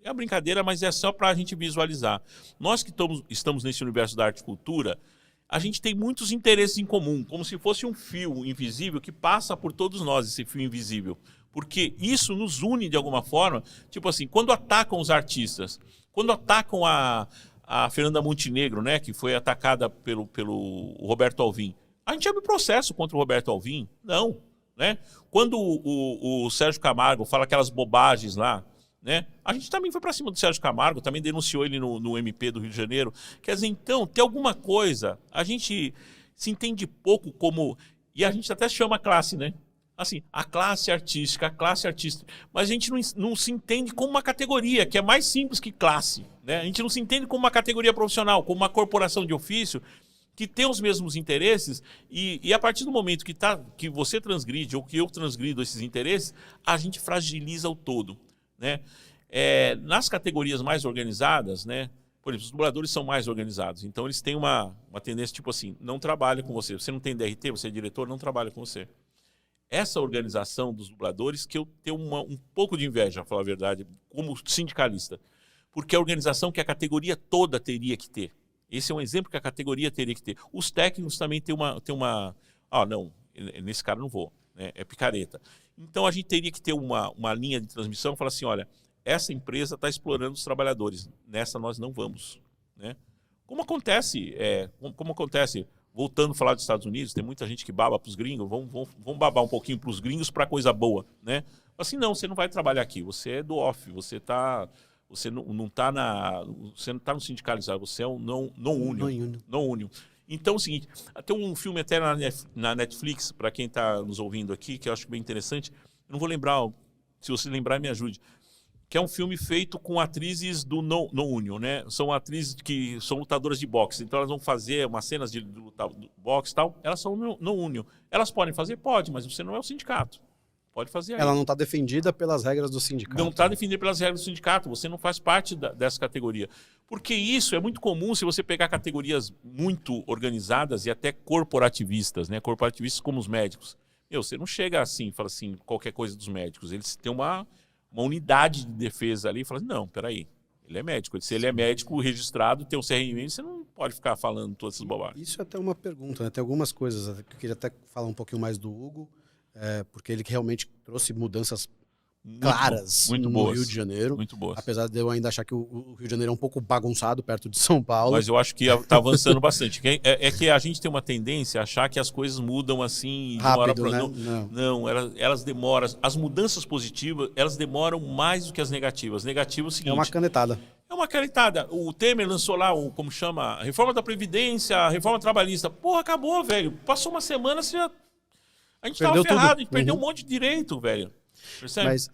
É uma brincadeira, mas é só para a gente visualizar. Nós que estamos nesse universo da arte e cultura, a gente tem muitos interesses em comum, como se fosse um fio invisível que passa por todos nós, esse fio invisível. Porque isso nos une de alguma forma. Tipo assim, quando atacam os artistas, quando atacam a Fernanda Montenegro, né, que foi atacada pelo Roberto Alvim, a gente abre processo contra o Roberto Alvim? Não. Né? Quando o Sérgio Camargo fala aquelas bobagens lá, né? A gente também foi para cima do Sérgio Camargo, também denunciou ele no MP do Rio de Janeiro. Quer dizer, então, tem alguma coisa, a gente se entende pouco como... E a gente até chama a classe, né? Assim, a classe artística, mas a gente não se entende como uma categoria, que é mais simples que classe. Né? A gente não se entende como uma categoria profissional, como uma corporação de ofício, que tem os mesmos interesses, e a partir do momento que você transgride ou que eu transgrido esses interesses, a gente fragiliza o todo. Né? Nas categorias mais organizadas, né? Por exemplo, os dubladores são mais organizados, então eles têm uma tendência tipo assim, não trabalha com você, você não tem DRT, você é diretor, não trabalha com você. Essa organização dos dubladores que eu tenho um pouco de inveja, para falar a verdade, como sindicalista, porque é a organização que a categoria toda teria que ter. Esse é um exemplo que a categoria teria que ter. Os técnicos também têm uma não, nesse cara não vou, né? É picareta. Então, a gente teria que ter uma linha de transmissão e falar assim, olha, essa empresa está explorando os trabalhadores, nessa nós não vamos. Né? Como acontece, voltando a falar dos Estados Unidos, tem muita gente que baba para os gringos, vamos babar um pouquinho para os gringos para coisa boa. Né? Assim, não, você não vai trabalhar aqui, você é do off, você não está no sindicalizado, você é um não union. Então é o seguinte, tem um filme até na Netflix, para quem está nos ouvindo aqui, que eu acho bem interessante, eu não vou lembrar, se você lembrar, me ajude, que é um filme feito com atrizes do No Union, né? São atrizes que são lutadoras de boxe, então elas vão fazer umas cenas de luta de boxe e tal, elas são no Union. Elas podem fazer? Pode, mas você não é o sindicato. Pode fazer aí. Ela não está defendida pelas regras do sindicato. Não está defendida pelas regras do sindicato, você não faz parte dessa categoria. Porque isso é muito comum se você pegar categorias muito organizadas e até corporativistas, né? Corporativistas como os médicos. Você não chega assim, fala assim, qualquer coisa dos médicos. Eles têm uma unidade de defesa ali e fala assim, não, peraí, ele é médico. Se ele é médico registrado, tem um CRM, você não pode ficar falando todas essas bobagens. Isso é até uma pergunta, né? Tem algumas coisas que eu queria até falar um pouquinho mais do Hugo, porque ele realmente trouxe mudanças claras muito no boas, Rio de Janeiro. Muito boas. Apesar de eu ainda achar que o Rio de Janeiro é um pouco bagunçado perto de São Paulo. Mas eu acho que está avançando bastante. É que a gente tem uma tendência a achar que as coisas mudam assim rápido, de uma hora né? para não, elas demoram. As mudanças positivas, elas demoram mais do que as negativas. Negativas é o seguinte... É uma canetada. É uma canetada. O Temer lançou lá, como chama, a reforma da Previdência, a reforma trabalhista. Porra, acabou, velho. Passou uma semana, a gente estava ferrado, a gente perdeu um monte de direito, velho. Percebe? Mas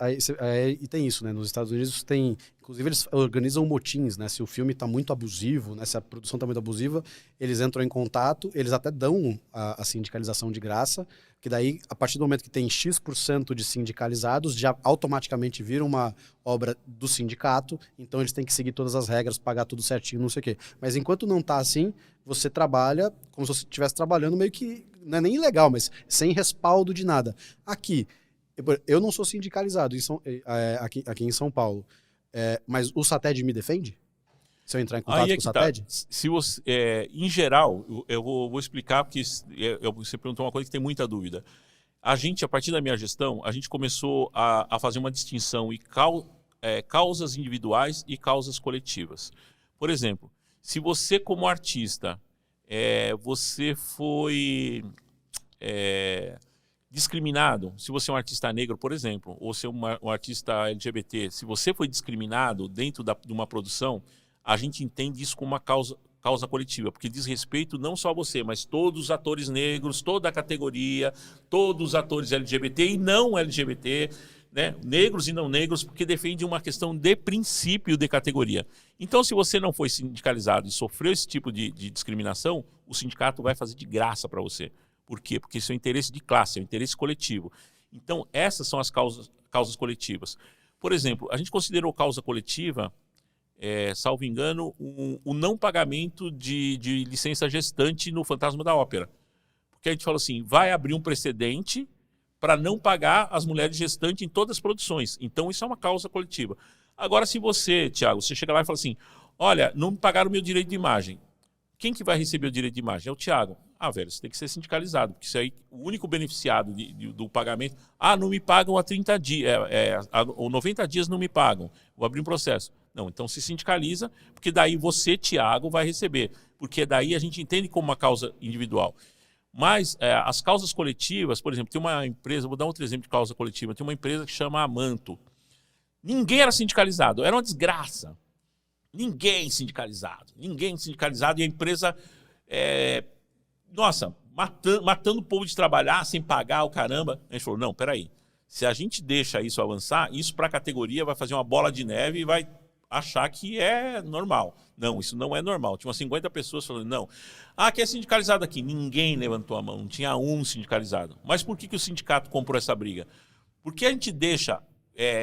e tem isso, né? Nos Estados Unidos tem... Inclusive, eles organizam motins, né? Se o filme está muito abusivo, né? Se a produção está muito abusiva, eles entram em contato, eles até dão a sindicalização de graça, que daí, a partir do momento que tem X% de sindicalizados, já automaticamente vira uma obra do sindicato, então eles têm que seguir todas as regras, pagar tudo certinho, não sei o quê. Mas enquanto não está assim, você trabalha como se você estivesse trabalhando meio que, não é nem ilegal, mas sem respaldo de nada. Aqui, eu não sou sindicalizado aqui em São Paulo, mas o SATED me defende? Se eu entrar em contato com o SATED? Tá. Se você, em geral, eu vou explicar, porque você perguntou uma coisa que tem muita dúvida. A gente, a partir da minha gestão, a gente começou a fazer uma distinção em causas individuais e causas coletivas. Por exemplo, se você como artista, você foi... discriminado, se você é um artista negro, por exemplo, ou se é um artista LGBT, se você foi discriminado dentro de uma produção, a gente entende isso como uma causa coletiva, porque diz respeito não só a você, mas todos os atores negros, toda a categoria, todos os atores LGBT e não LGBT, né? Negros e não negros, porque defende uma questão de princípio de categoria. Então, se você não foi sindicalizado e sofreu esse tipo de discriminação, o sindicato vai fazer de graça para você. Por quê? Porque isso é um interesse de classe, é um interesse coletivo. Então, essas são as causas coletivas. Por exemplo, a gente considerou causa coletiva, salvo engano, o não pagamento de licença gestante no Fantasma da Ópera. Porque a gente falou assim, vai abrir um precedente para não pagar as mulheres gestantes em todas as produções. Então, isso é uma causa coletiva. Agora, se você, Thiago, você chega lá e fala assim, olha, não me pagaram o meu direito de imagem. Quem que vai receber o direito de imagem? É o Thiago. Velho, você tem que ser sindicalizado, porque isso aí, o único beneficiado do pagamento... não me pagam há 30 dias, ou 90 dias não me pagam, vou abrir um processo. Não, então se sindicaliza, porque daí você, Thiago, vai receber, porque daí a gente entende como uma causa individual. Mas as causas coletivas, por exemplo, tem uma empresa, vou dar outro exemplo de causa coletiva, tem uma empresa que chama Amanto. Ninguém era sindicalizado, era uma desgraça. Ninguém sindicalizado, e a empresa... Nossa, matando o povo de trabalhar sem pagar o caramba. A gente falou, não, peraí. Se a gente deixa isso avançar, isso para a categoria vai fazer uma bola de neve e vai achar que é normal. Não, isso não é normal. Tinha umas 50 pessoas falando, não. Que é sindicalizado aqui. Ninguém levantou a mão, não tinha um sindicalizado. Mas por que o sindicato comprou essa briga? Porque a gente deixa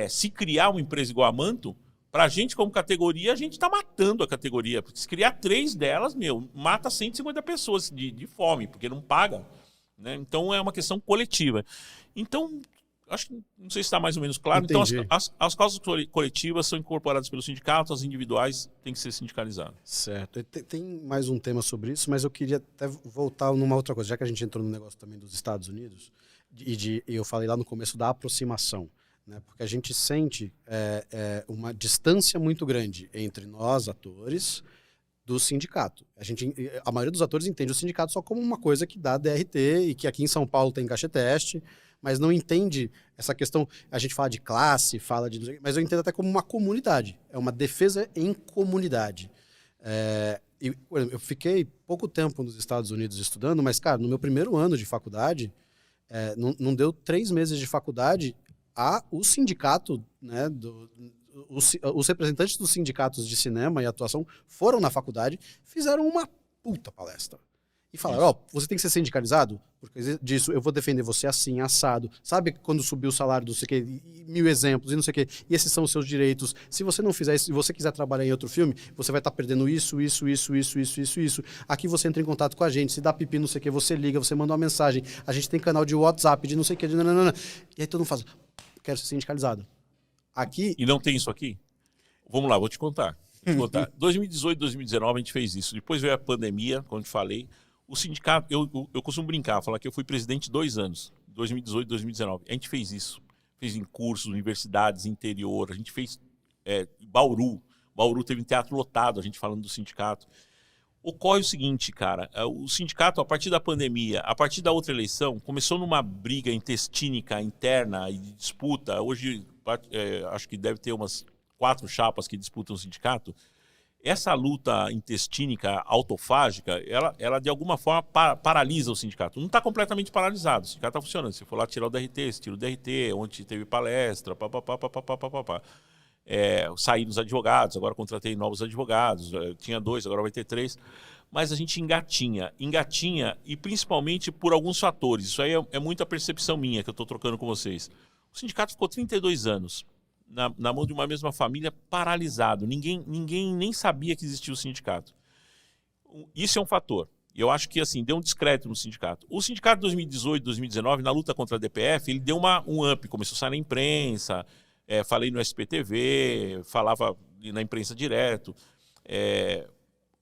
se criar uma empresa igual a Manto, para a gente, como categoria, a gente está matando a categoria. Porque se criar 3 delas, mata 150 pessoas de fome, porque não pagam. Né? Então, é uma questão coletiva. Então, acho que não sei se está mais ou menos claro. Entendi. Então, as causas coletivas são incorporadas pelo sindicato, as individuais têm que ser sindicalizadas. Certo. Tem mais um tema sobre isso, mas eu queria até voltar numa outra coisa, já que a gente entrou no negócio também dos Estados Unidos, e eu falei lá no começo da aproximação. Né, porque a gente sente uma distância muito grande entre nós, atores, do sindicato. A maioria dos atores entende o sindicato só como uma coisa que dá DRT e que aqui em São Paulo tem cacheteste, mas não entende essa questão. A gente fala de classe, mas eu entendo até como uma comunidade. É uma defesa em comunidade. Eu fiquei pouco tempo nos Estados Unidos estudando, mas, cara, no meu primeiro ano de faculdade, não deu 3 meses de faculdade, o sindicato, né, os representantes dos sindicatos de cinema e atuação foram na faculdade, fizeram uma puta palestra. E falaram, ó, você tem que ser sindicalizado, porque disso eu vou defender você assim, assado. Sabe quando subiu o salário do sei que, mil exemplos e não sei o que, e esses são os seus direitos. Se você não fizer isso, se você quiser trabalhar em outro filme, você vai estar perdendo isso. Aqui você entra em contato com a gente, se dá pipi, não sei o que, você liga, você manda uma mensagem. A gente tem canal de WhatsApp, de não sei o que, de nananana. E aí todo mundo faz, quero ser sindicalizado. Aqui... E não tem isso aqui? Vamos lá, vou te contar. 2018, 2019 a gente fez isso. Depois veio a pandemia, como eu te falei. O sindicato, eu costumo brincar, falar que eu fui presidente 2 anos, 2018, 2019. A gente fez isso. Fez em cursos, universidades, interior. A gente fez Bauru. Bauru teve um teatro lotado, a gente falando do sindicato. Ocorre o seguinte, cara. O sindicato, a partir da pandemia, a partir da outra eleição, começou numa briga intestínica, interna e de disputa. Hoje, acho que deve ter umas 4 chapas que disputam o sindicato. Essa luta intestínica, autofágica, ela de alguma forma paralisa o sindicato. Não está completamente paralisado, o sindicato está funcionando. Se for lá tirar o DRT, se tira o DRT, ontem teve palestra, saí dos advogados, agora contratei novos advogados, tinha 2, agora vai ter 3. Mas a gente engatinha, e principalmente por alguns fatores. Isso aí é muita percepção minha que eu estou trocando com vocês. O sindicato ficou 32 anos. Na mão de uma mesma família, paralisado. Ninguém nem sabia que existia o sindicato. Isso é um fator. Eu acho que assim deu um descrédito no sindicato. O sindicato de 2018, 2019, na luta contra a DPF, ele deu um up, começou a sair na imprensa, falei no SPTV, falava na imprensa direto.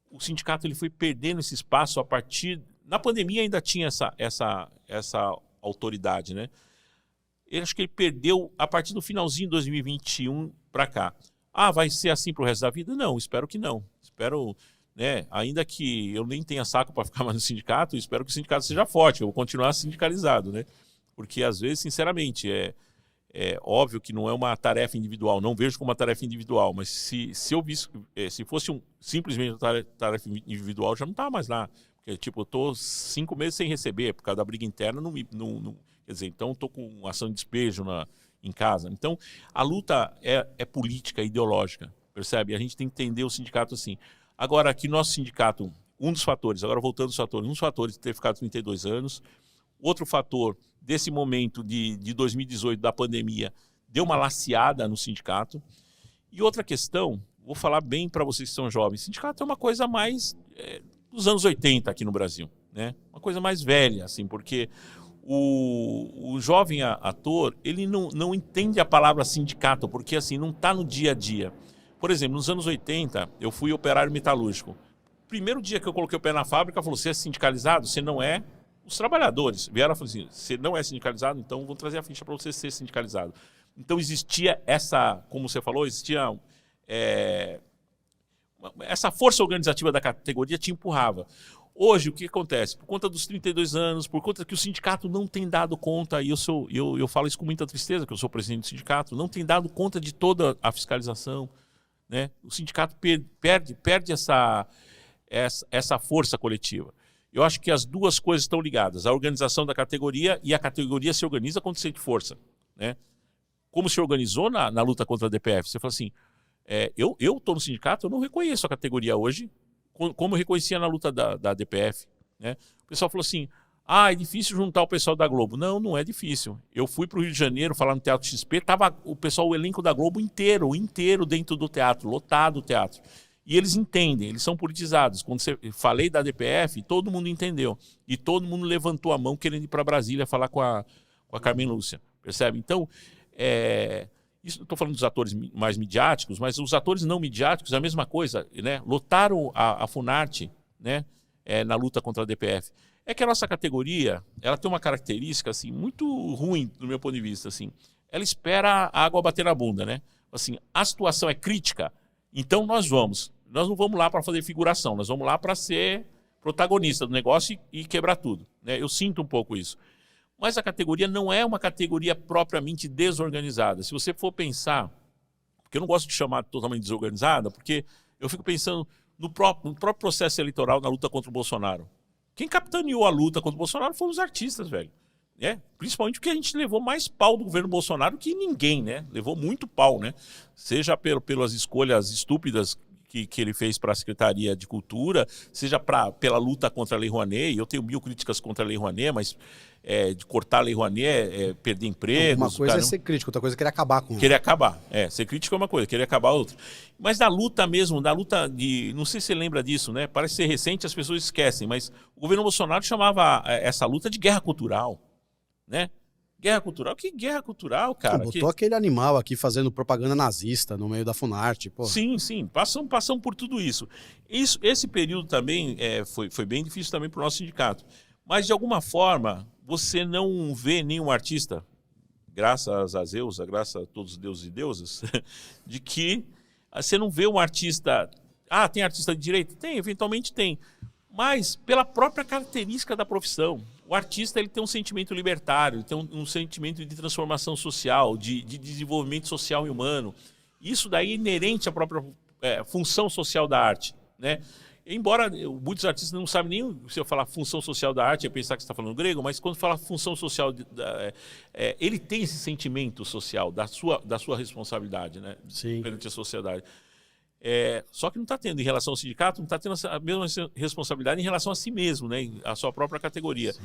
O sindicato ele foi perdendo esse espaço a partir... Na pandemia ainda tinha essa autoridade, né? Eu acho que ele perdeu a partir do finalzinho de 2021 para cá. Vai ser assim para o resto da vida? Não, espero que não. Espero, né, ainda que eu nem tenha saco para ficar mais no sindicato, espero que o sindicato seja forte, eu vou continuar sindicalizado, né? Porque às vezes, sinceramente, é óbvio que não é uma tarefa individual, não vejo como uma tarefa individual, mas se eu visse, se fosse simplesmente uma tarefa individual, já não estava mais lá. Porque, tipo, eu estou 5 meses sem receber, por causa da briga interna, quer dizer, então estou com ação de despejo em casa. Então, a luta é política, ideológica, percebe? A gente tem que entender o sindicato assim. Agora, aqui nosso sindicato, um dos fatores, agora voltando aos fatores, um dos fatores de ter ficado 32 anos, outro fator desse momento de 2018, da pandemia, deu uma laceada no sindicato. E outra questão, vou falar bem para vocês que são jovens, sindicato é uma coisa mais dos anos 80 aqui no Brasil, né? Uma coisa mais velha, assim, porque... O jovem ator, ele não entende a palavra sindicato, porque assim, não está no dia a dia. Por exemplo, nos anos 80, eu fui operário metalúrgico. Primeiro dia que eu coloquei o pé na fábrica, falou, você é sindicalizado? Você não é? Os trabalhadores vieram e falaram assim, você não é sindicalizado? Então vou trazer a ficha para você ser sindicalizado. Então existia como você falou, existia essa força organizativa da categoria te empurrava. Hoje, o que acontece? Por conta dos 32 anos, por conta que o sindicato não tem dado conta, e eu falo isso com muita tristeza, que eu sou presidente do sindicato, não tem dado conta de toda a fiscalização, né? O sindicato perde essa força coletiva. Eu acho que as duas coisas estão ligadas, a organização da categoria e a categoria se organiza quando sente força, né? Como se organizou na luta contra a DPF? Você fala assim, eu estou no sindicato, eu não reconheço a categoria hoje, como eu reconhecia na luta da DPF, né? O pessoal falou assim, é difícil juntar o pessoal da Globo. Não é difícil. Eu fui para o Rio de Janeiro falar no Teatro XP, estava o elenco da Globo inteiro dentro do teatro, lotado o teatro. E eles entendem, eles são politizados. Quando falei da DPF, todo mundo entendeu. E todo mundo levantou a mão querendo ir para Brasília falar com a Carmen Lúcia, percebe? Então, isso, estou falando dos atores mais midiáticos, mas os atores não midiáticos, a mesma coisa, né? Lotaram a Funarte, né? Na luta contra a DPF. É que a nossa categoria, ela tem uma característica assim, muito ruim do meu ponto de vista. Assim. Ela espera a água bater na bunda, né? Assim, a situação é crítica, então nós não vamos lá para fazer figuração, nós vamos lá para ser protagonista do negócio e quebrar tudo, né? Eu sinto um pouco isso. Mas a categoria não é uma categoria propriamente desorganizada. Se você for pensar, porque eu não gosto de chamar totalmente desorganizada, porque eu fico pensando no próprio processo eleitoral na luta contra o Bolsonaro. Quem capitaneou a luta contra o Bolsonaro foram os artistas, velho. Principalmente porque a gente levou mais pau do governo Bolsonaro que ninguém, né? Levou muito pau, né? Seja pelas escolhas estúpidas que ele fez para a Secretaria de Cultura, seja pela luta contra a Lei Rouanet. Eu tenho 1000 críticas contra a Lei Rouanet, mas de cortar a Lei Rouanet é perder empregos. Uma coisa é ser crítico, outra coisa é querer acabar com ela. Querer acabar. Ser crítico é uma coisa, querer acabar é outra. Mas da luta mesmo, não sei se você lembra disso, né? Parece ser recente, as pessoas esquecem, mas o governo Bolsonaro chamava essa luta de guerra cultural, né? Guerra cultural? Que guerra cultural, cara? Botou aquele animal aqui fazendo propaganda nazista no meio da Funarte, pô. Sim, passamos por tudo isso. Esse período também foi bem difícil também para o nosso sindicato. Mas, de alguma forma, você não vê nenhum artista, graças a Zeus, graças a todos os deuses e deusas, de que você não vê um artista... tem artista de direita? Tem, eventualmente tem. Mas, pela própria característica da profissão, o artista ele tem um sentimento libertário, ele tem um sentimento de transformação social, de desenvolvimento social e humano. Isso daí é inerente à própria função social da arte, né? Embora muitos artistas não sabem nem se eu falar função social da arte, é pensar que você está falando grego, mas quando fala função social, ele tem esse sentimento social da sua responsabilidade, né? Sim. Perante a sociedade. Só que não está tendo em relação ao sindicato, não está tendo a mesma responsabilidade em relação a si mesmo, né? A sua própria categoria. Sim.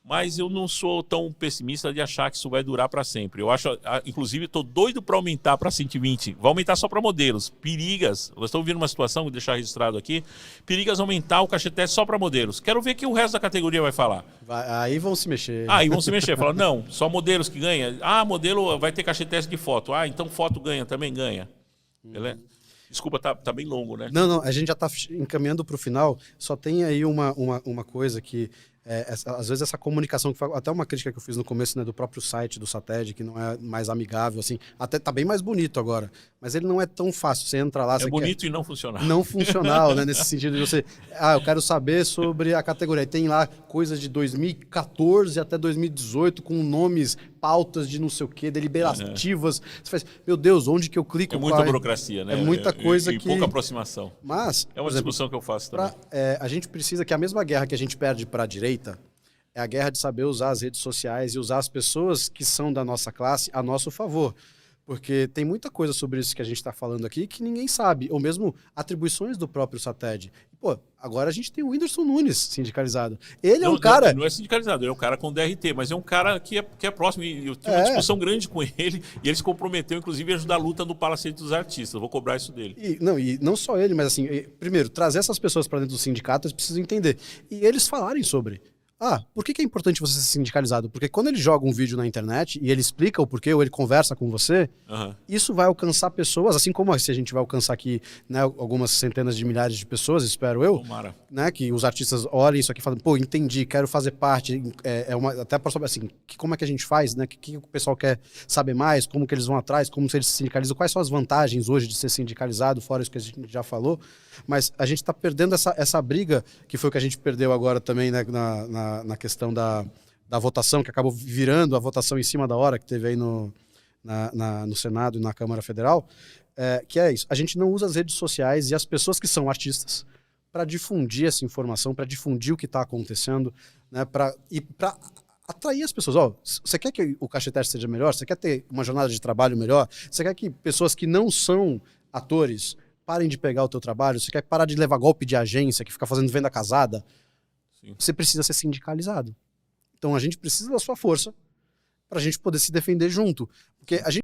Mas eu não sou tão pessimista de achar que isso vai durar para sempre. Eu acho, inclusive, estou doido para aumentar para 120. Vai aumentar só para modelos. Perigas, nós estamos vendo uma situação, vou deixar registrado aqui, perigas aumentar o cachetete só para modelos. Quero ver o que o resto da categoria vai falar. Aí vão se mexer. Aí vão se mexer. Falar, não, só modelos que ganham. Modelo vai ter cachetete de foto. Então foto ganha, também ganha. Beleza? Desculpa, tá bem longo, né? Não, a gente já está encaminhando para o final. Só tem aí uma coisa que, às vezes, essa comunicação, até uma crítica que eu fiz no começo, né, do próprio site do SATED, que não é mais amigável, assim, até tá bem mais bonito agora, mas ele não é tão fácil. Você entra lá... É bonito e não funcional. Não funcional, né, nesse sentido de você... eu quero saber sobre a categoria. Tem lá coisas de 2014 até 2018, com nomes, pautas de não sei o quê, deliberativas. Você faz, meu Deus, onde que eu clico? É muita burocracia, né? É muita coisa e pouca aproximação. Mas... É uma discussão que eu faço também. A gente precisa que a mesma guerra que a gente perde para a direita é a guerra de saber usar as redes sociais e usar as pessoas que são da nossa classe a nosso favor. Porque tem muita coisa sobre isso que a gente está falando aqui que ninguém sabe, ou mesmo atribuições do próprio SATED. Pô, agora a gente tem o Whindersson Nunes sindicalizado. Ele é um cara... Não é sindicalizado, ele é um cara com DRT, mas é um cara que é próximo, e eu tive uma discussão grande com ele, e ele se comprometeu, inclusive, a ajudar a luta no Palacete dos Artistas. Eu vou cobrar isso dele. E não só ele, mas assim, primeiro, trazer essas pessoas para dentro do sindicato, eles precisam entender. E eles falarem sobre... por que é importante você ser sindicalizado? Porque quando ele joga um vídeo na internet e ele explica o porquê, ou ele conversa com você, isso vai alcançar pessoas, assim como se a gente vai alcançar aqui, né, algumas centenas de milhares de pessoas, espero eu, né, que os artistas olhem isso aqui e falem, pô, entendi, quero fazer parte, até para saber assim, como é que a gente faz, né, que o pessoal quer saber mais, como que eles vão atrás, como eles se sindicalizam, quais são as vantagens hoje de ser sindicalizado, fora isso que a gente já falou, mas a gente está perdendo essa briga, que foi o que a gente perdeu agora também, né, na questão da votação, que acabou virando a votação em cima da hora, que teve aí no Senado e na Câmara Federal, que é isso. A gente não usa as redes sociais e as pessoas que são artistas para difundir essa informação, para difundir o que está acontecendo, né, para atrair as pessoas. Você quer que o cachetete seja melhor? Você quer ter uma jornada de trabalho melhor? Você quer que pessoas que não são atores parem de pegar o teu trabalho? Você quer parar de levar golpe de agência, que fica fazendo venda casada? Sim. Você precisa ser sindicalizado. Então a gente precisa da sua força para a gente poder se defender junto. Porque a gente